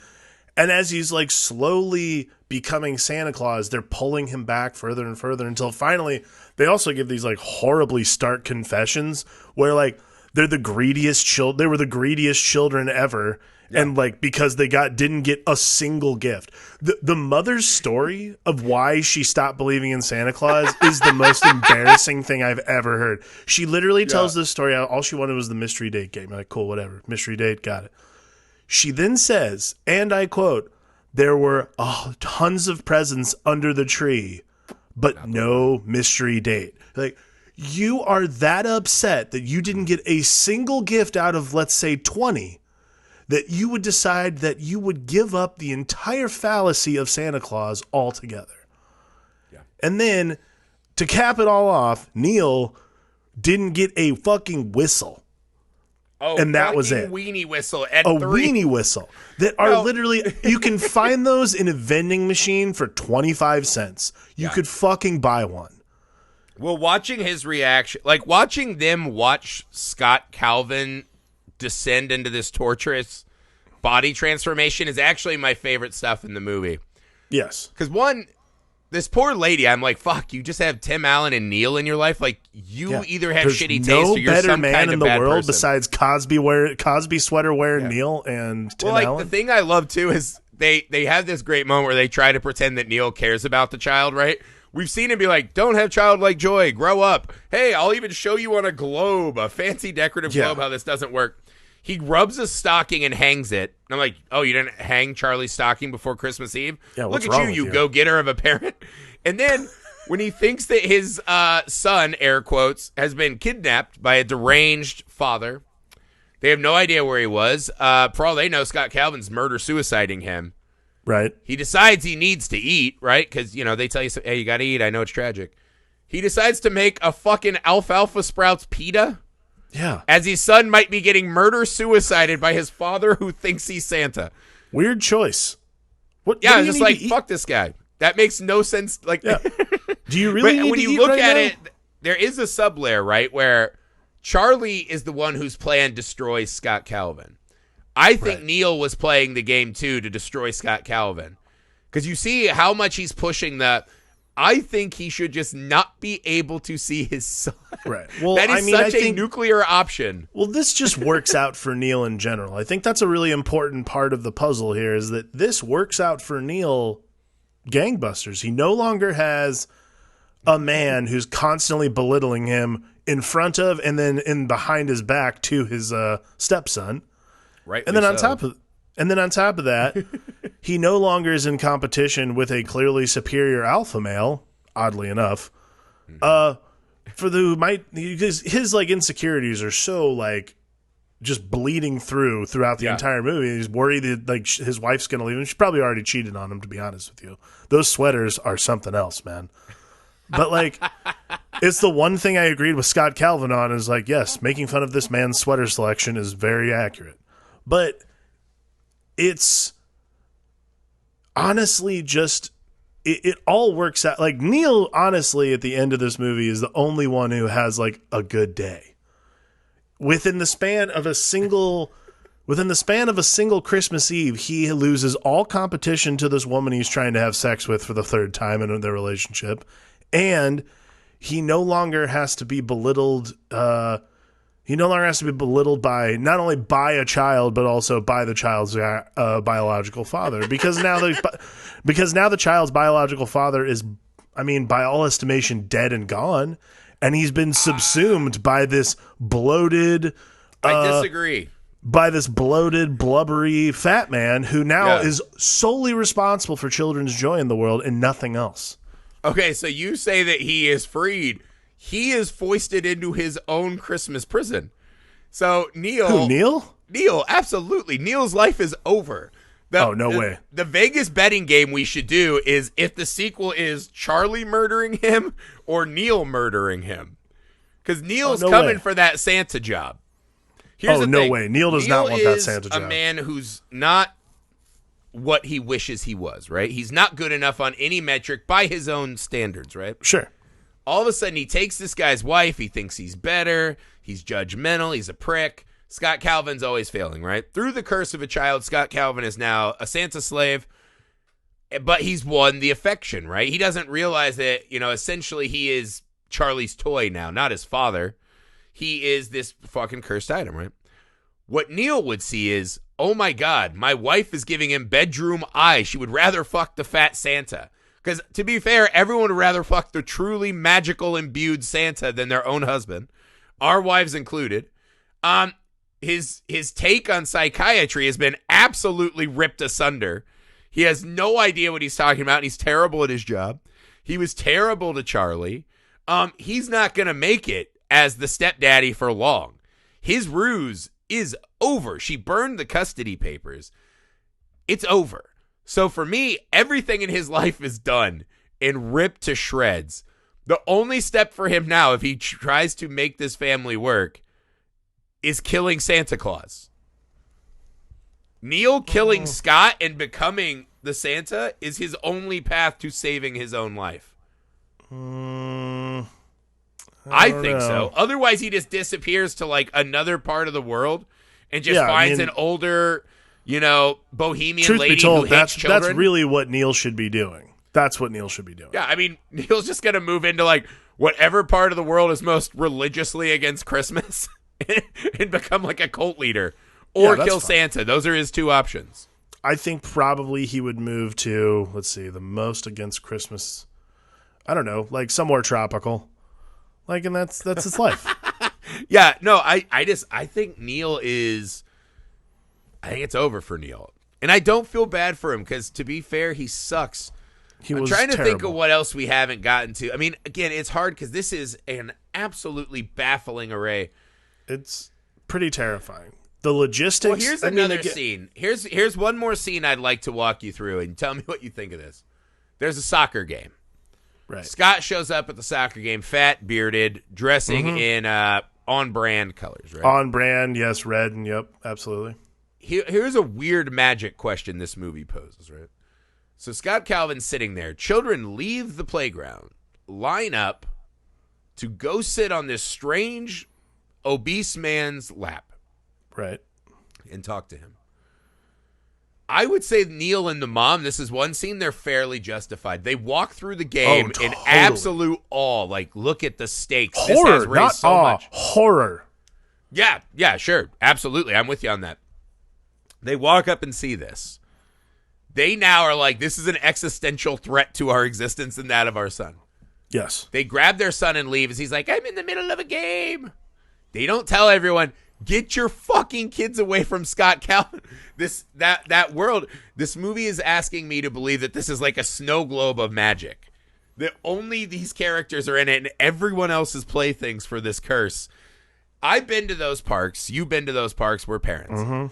And as he's like slowly becoming Santa Claus, they're pulling him back further and further until finally they also give these like horribly stark confessions where like they're the greediest they were the greediest children ever. Yeah. And like because they didn't get a single gift. The mother's story of why she stopped believing in Santa Claus is the most embarrassing thing I've ever heard. She literally tells this story. All she wanted was the mystery date game. I'm like, cool, whatever. Mystery date, got it. She then says, and I quote, there were tons of presents under the tree, but no mystery date. Like, you are that upset that you didn't get a single gift out of, let's say, 20, that you would decide that you would give up the entire fallacy of Santa Claus altogether. Yeah. And then, to cap it all off, Neil didn't get a fucking whistle. Oh, and that was it. Weenie whistle at a 3. Weenie whistle that are literally, you can find those in a vending machine for 25 cents. You could fucking buy one. Well, watching his reaction, like watching them watch Scott Calvin descend into this torturous body transformation is actually my favorite stuff in the movie. Yes. Because one, this poor lady, I'm like, fuck, you just have Tim Allen and Neil in your life. Like, you either have shitty taste or you're some kind of bad person. No better man in the world besides Cosby sweater wearing Neil and Tim Allen. The thing I love, too, is they have this great moment where they try to pretend that Neil cares about the child, right? We've seen him be like, don't have childlike joy, grow up. Hey, I'll even show you on a globe, a fancy decorative globe, how this doesn't work. He rubs a stocking and hangs it. And I'm like, oh, you didn't hang Charlie's stocking before Christmas Eve? Yeah, look at you go-getter of a parent. And then when he thinks that his son, air quotes, has been kidnapped by a deranged father, they have no idea where he was. For all they know, Scott Calvin's murder-suiciding him. Right. He decides he needs to eat, right? Because, they tell you, hey, you got to eat. I know it's tragic. He decides to make a fucking alfalfa sprouts pita. Yeah. As his son might be getting murder-suicided by his father who thinks he's Santa. Weird choice. What? Yeah, it's just like, fuck this guy. That makes no sense. Like, yeah. Do you really need when to you eat look right at now? it, there is a sublayer, right, where Charlie is the one whose plan destroys Scott Calvin. I think Neil was playing the game, too, to destroy Scott Calvin. Because you see how much he's pushing I think he should just not be able to see his son. Right. Well, that is such a nuclear option. Well, this just works out for Neil in general. I think that's a really important part of the puzzle here is that this works out for Neil gangbusters. He no longer has a man who's constantly belittling him in front of and then in behind his back to his stepson. Right. And then on top of that, he no longer is in competition with a clearly superior alpha male, oddly enough. Because his like insecurities are so like just bleeding throughout the entire movie. He's worried that like his wife's going to leave him. She's probably already cheated on him, to be honest with you. Those sweaters are something else, man. But like, it's the one thing I agreed with Scott Calvin on is like, yes, making fun of this man's sweater selection is very accurate. But it's honestly just it all works out. Like Neil, honestly, at the end of this movie is the only one who has like a good day. Within the span of a single Christmas Eve, he loses all competition to this woman he's trying to have sex with for the third time in their relationship, and he no longer has to be belittled. He no longer has to be belittled by not only by a child but also by the child's biological father, because now the child's biological father is, I mean, by all estimation, dead and gone. And he's been subsumed by this bloated... I disagree. By this bloated, blubbery fat man who now is solely responsible for children's joy in the world and nothing else. Okay, so you say that he is freed. He is foisted into his own Christmas prison. So Neil... Who, Neil? Neil, absolutely. Neil's life is over. No way. The Vegas betting game we should do is if the sequel is Charlie murdering him or Neil murdering him. Because Neil's coming for that Santa job. Here's the thing. Way. Neil does not want that Santa job. A man who's not what he wishes he was, right? He's not good enough on any metric by his own standards, right? Sure. All of a sudden, he takes this guy's wife. He thinks he's better. He's judgmental. He's a prick. Scott Calvin's always failing, right? Through the curse of a child, Scott Calvin is now a Santa slave, but he's won the affection, right? He doesn't realize that, essentially he is Charlie's toy now, not his father. He is this fucking cursed item, right? What Neil would see is, oh my God, my wife is giving him bedroom eyes. She would rather fuck the fat Santa. Because to be fair, everyone would rather fuck the truly magical imbued Santa than their own husband, our wives included. His take on psychiatry has been absolutely ripped asunder. He has no idea what he's talking about, and he's terrible at his job. He was terrible to Charlie. He's not going to make it as the stepdaddy for long. His ruse is over. She burned the custody papers. It's over. So for me, everything in his life is done and ripped to shreds. The only step for him now, if he tries to make this family work, is killing Santa Claus. Neil killing Scott and becoming the Santa is his only path to saving his own life. I think so. Otherwise, he just disappears to like another part of the world and just finds an older, bohemian lady who hates children. That's really what Neil should be doing. That's what Neil should be doing. Yeah, I mean, Neil's just going to move into like whatever part of the world is most religiously against Christmas and become like a cult leader or kill Santa. Those are his two options. I think probably he would move to, let's see, the most against Christmas. I don't know, like somewhere tropical. Like, and that's his life. Yeah, no, I think Neil is, I think it's over for Neil. And I don't feel bad for him because, to be fair, he sucks. I'm trying to think of what else we haven't gotten to. I mean, again, it's hard because this is an absolutely baffling array. It's pretty terrifying. The logistics. Well, here's another scene. Here's one more scene I'd like to walk you through and tell me what you think of this. There's a soccer game. Right. Scott shows up at the soccer game, fat, bearded, dressing in on-brand colors, right? On brand, yes, red, and yep, absolutely. Here's a weird magic question this movie poses, right? So Scott Calvin's sitting there. Children leave the playground, line up to go sit on this strange, obese man's lap. Right. And talk to him. I would say Neil and the mom, this is one scene, they're fairly justified. They walk through the game in absolute awe. Like, look at the stakes. Horror, this has raised not so awe. much. Horror. Yeah, sure. Absolutely. I'm with you on that. They walk up and see this. They now are like, this is an existential threat to our existence and that of our son. Yes. They grab their son and leave as he's like, I'm in the middle of a game. They don't tell everyone, get your fucking kids away from Scott Calvin. That world, this movie is asking me to believe that this is like a snow globe of magic. That only these characters are in it and everyone else is playthings for this curse. I've been to those parks. You've been to those parks. We're parents. Mm-hmm.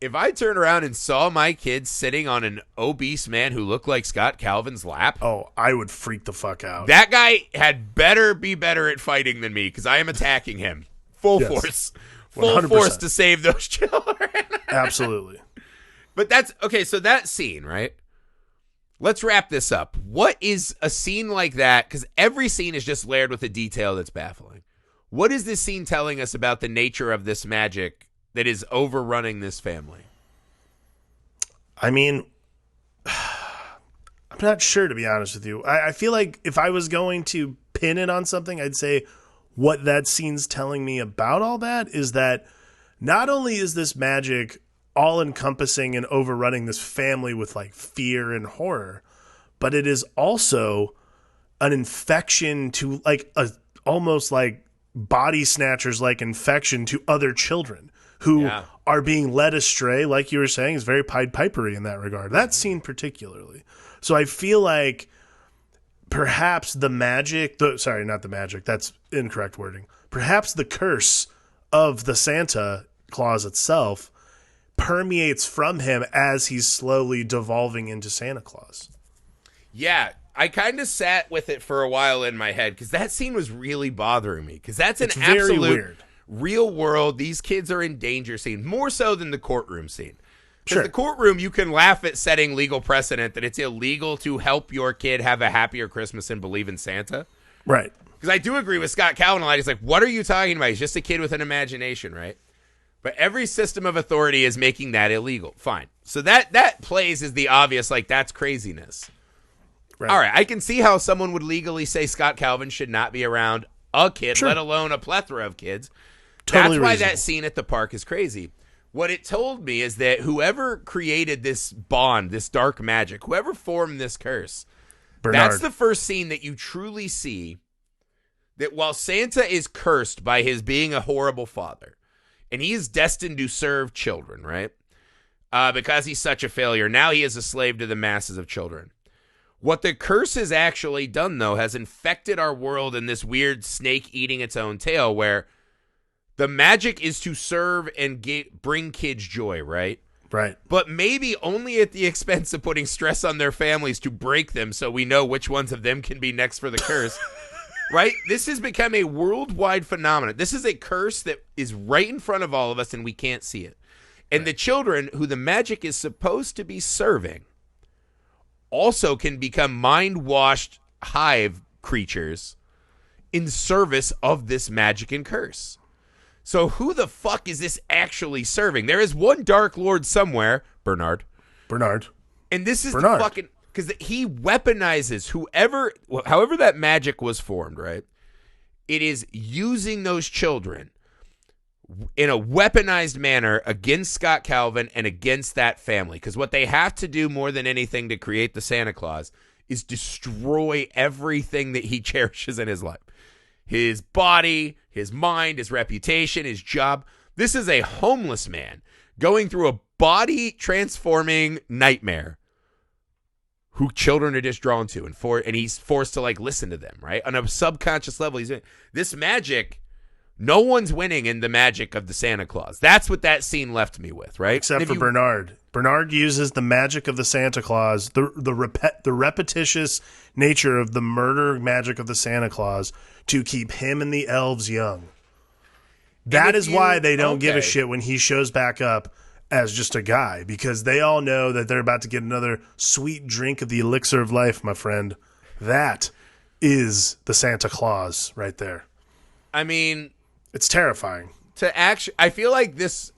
If I turned around and saw my kids sitting on an obese man who looked like Scott Calvin's lap. Oh, I would freak the fuck out. That guy had better be better at fighting than me because I am attacking him. Full force. Full 100%. force to save those children. Absolutely. But that's okay. So that scene, right? Let's wrap this up. What is a scene like that? Because every scene is just layered with a detail that's baffling. What is this scene telling us about the nature of this magic that is overrunning this family? I mean, I'm not sure, to be honest with you. I feel like if I was going to pin it on something, I'd say what that scene's telling me about all that is that not only is this magic all encompassing and overrunning this family with like fear and horror, but it is also an infection to like a almost like body snatchers like infection to other children who are being led astray. Like you were saying, is very Pied Pipery in that regard. That scene particularly. So I feel like perhaps the magic, sorry, not the magic, that's incorrect wording. Perhaps the curse of the Santa Claus itself permeates from him as he's slowly devolving into Santa Claus. Yeah, I kind of sat with it for a while in my head because that scene was really bothering me because that's an absolute weird. Real world, these kids are in danger scene, more so than the courtroom scene. Because the courtroom, you can laugh at setting legal precedent that it's illegal to help your kid have a happier Christmas and believe in Santa. Right. Because I do agree with Scott Calvin a lot. He's like, what are you talking about? He's just a kid with an imagination, right? But every system of authority is making that illegal. Fine. So that plays as the obvious, like, that's craziness. Right. All right. I can see how someone would legally say Scott Calvin should not be around a kid, let alone a plethora of kids. Totally That's why reasonable. that scene at the park is crazy. What it told me is that whoever created this bond, this dark magic, whoever formed this curse, that's the first scene that you truly see that while Santa is cursed by his being a horrible father, and he is destined to serve children, right? Because he's such a failure. Now he is a slave to the masses of children. What the curse has actually done, though, has infected our world in this weird snake eating its own tail where the magic is to serve and bring kids joy, right? Right. But maybe only at the expense of putting stress on their families to break them so we know which ones of them can be next for the curse. Right? This has become a worldwide phenomenon. This is a curse that is right in front of all of us and we can't see it. And the children who the magic is supposed to be serving also can become mind-washed hive creatures in service of this magic and curse. So who the fuck is this actually serving? There is one Dark Lord somewhere, Bernard. And this is the fucking... Because he weaponizes however that magic was formed, right? It is using those children in a weaponized manner against Scott Calvin and against that family. Because what they have to do more than anything to create the Santa Claus is destroy everything that he cherishes in his life. His body, his mind, his reputation, his job. This is a homeless man going through a body transforming nightmare who children are just drawn to, and he's forced to like listen to them, right? On a subconscious level, he's doing this magic. No one's winning in the magic of the Santa Claus. That's what that scene left me with, right? Except for Bernard. Bernard uses the magic of the Santa Claus, the repetitious nature of the murder magic of the Santa Claus to keep him and the elves young. That is why they don't give a shit when he shows back up as just a guy, because they all know that they're about to get another sweet drink of the elixir of life, my friend. That is the Santa Claus right there. I mean, it's terrifying. I feel like this,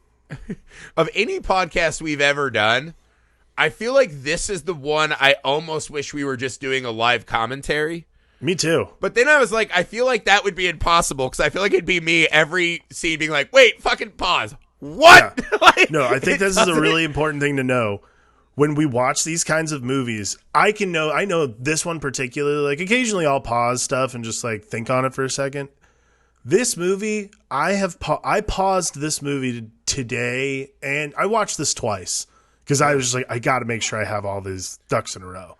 of any podcast we've ever done, I feel like this is the one I almost wish we were just doing a live commentary. Me too. But then I was like, I feel like that would be impossible because I feel like it'd be me every scene being like, wait, fucking pause. What? Yeah. No, I think this is a really important thing to know. When we watch these kinds of movies, I know this one particularly, like occasionally I'll pause stuff and just like think on it for a second. This movie, I paused this movie today and I watched this twice because I was just like, I got to make sure I have all these ducks in a row.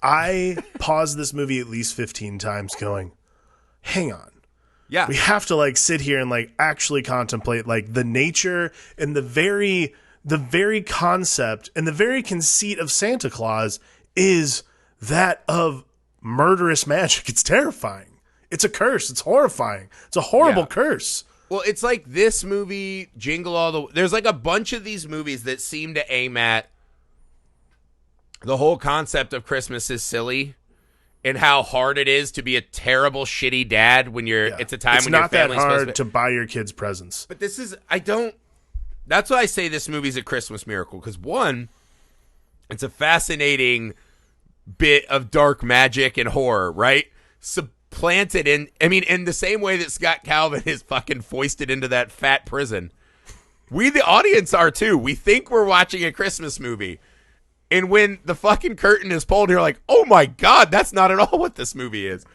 I paused this movie at least 15 times going, hang on. Yeah. We have to like sit here and like actually contemplate like the nature and the very concept and the very conceit of Santa Claus is that of murderous magic. It's terrifying. It's a curse. It's horrifying. It's a horrible curse. Well, it's like this movie, Jingle All the... There's like a bunch of these movies that seem to aim at the whole concept of Christmas is silly and how hard it is to be a terrible, shitty dad when you're... It's a time when your family's supposed to... It's not that hard to buy your kids presents. But this is... I don't... That's why I say this movie's a Christmas miracle. Because one, it's a fascinating bit of dark magic and horror, right? Planted in, I mean, in the same way that Scott Calvin is fucking foisted into that fat prison. We, the audience, are too. We think we're watching a Christmas movie. And when the fucking curtain is pulled, you're like, oh my God, that's not at all what this movie is.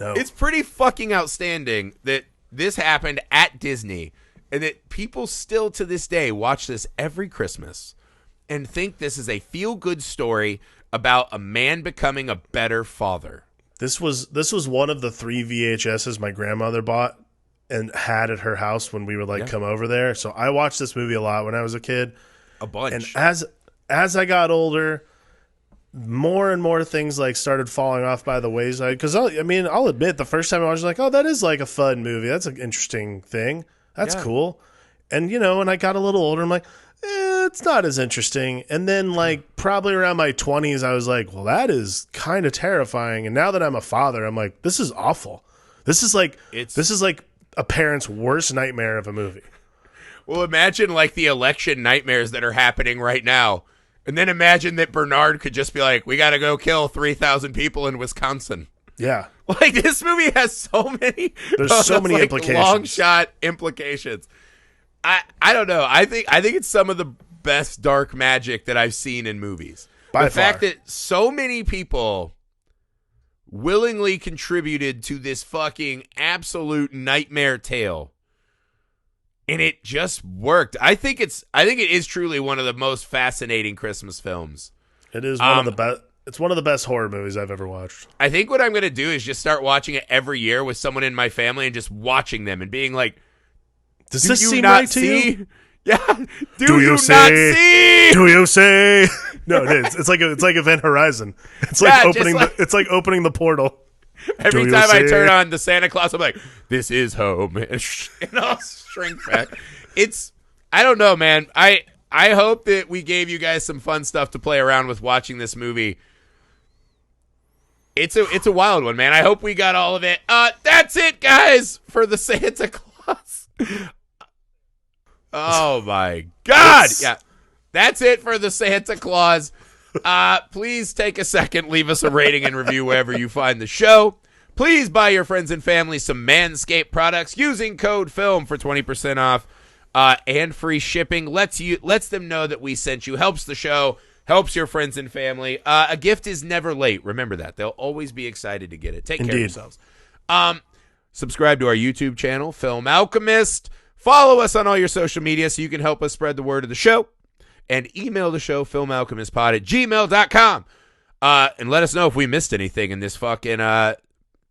No. It's pretty fucking outstanding that this happened at Disney and that people still to this day watch this every Christmas and think this is a feel-good story about a man becoming a better father. This was one of the 3 VHSs my grandmother bought and had at her house when we would come over there. So I watched this movie a lot when I was a kid. A bunch. And as I got older, more and more things started falling off by the wayside. Because I'll admit, the first time I watched it, oh, that is a fun movie. That's an interesting thing. That's cool. And when I got a little older, I'm like, it's not as interesting. And then probably around my 20s, I was like, well, that is kind of terrifying. And now that I'm a father, I'm like, this is awful. This is like a parent's worst nightmare of a movie. Well, imagine the election nightmares that are happening right now. And then imagine that Bernard could just be like, we got to go kill 3,000 people in Wisconsin. Yeah. This movie has so many. There's so many implications. Long shot implications. I don't know. I think it's some of the best dark magic that I've seen in movies. The fact that so many people willingly contributed to this fucking absolute nightmare tale, and it just worked. I think it is truly one of the most fascinating Christmas films. It is one of the best. It's one of the best horror movies I've ever watched. I think what I'm going to do is just start watching it every year with someone in my family and just watching them and being like, does this seem right to you? Yeah. Do you not see? Do you see? No, it is. It's like Event Horizon. It's it's like opening the portal. Every time I turn on the Santa Claus, I'm like, this is home. And I'll shrink back. I don't know, man. I hope that we gave you guys some fun stuff to play around with watching this movie. It's a wild one, man. I hope we got all of it. That's it, guys, for the Santa Claus. Oh my God. Yeah. That's it for the Santa Claus. Please take a second, leave us a rating and review wherever you find the show. Please buy your friends and family some Manscaped products using code FILM for 20% off and free shipping. Lets them know that we sent you. Helps the show. Helps your friends and family. A gift is never late. Remember that. They'll always be excited to get it. Take care of yourselves. Subscribe to our YouTube channel, Film Alchemist. Follow us on all your social media so you can help us spread the word of the show. And email the show, filmalchemistpod@gmail.com. And let us know if we missed anything in this fucking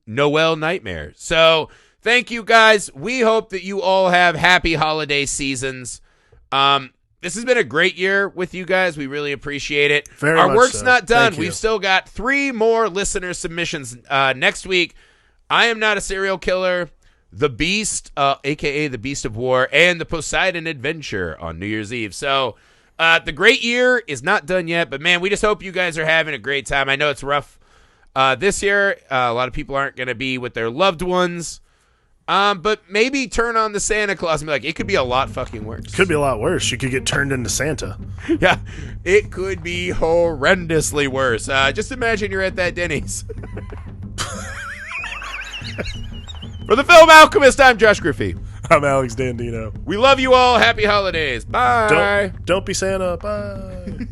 Noel nightmare. So thank you, guys. We hope that you all have happy holiday seasons. This has been a great year with you guys. We really appreciate it. Our work's not done. We've still got 3 more listener submissions next week. I Am Not a Serial Killer, The Beast, a.k.a. The Beast of War, and The Poseidon Adventure on New Year's Eve. So the great year is not done yet, but, man, we just hope you guys are having a great time. I know it's rough this year. A lot of people aren't going to be with their loved ones. But maybe turn on the Santa Claus and be like, it could be a lot fucking worse. Could be a lot worse. You could get turned into Santa. Yeah, it could be horrendously worse. Just imagine you're at that Denny's. For the Film Alchemist, I'm Josh Griffey. I'm Alex Dandino. We love you all. Happy holidays. Bye. Don't be Santa. Bye.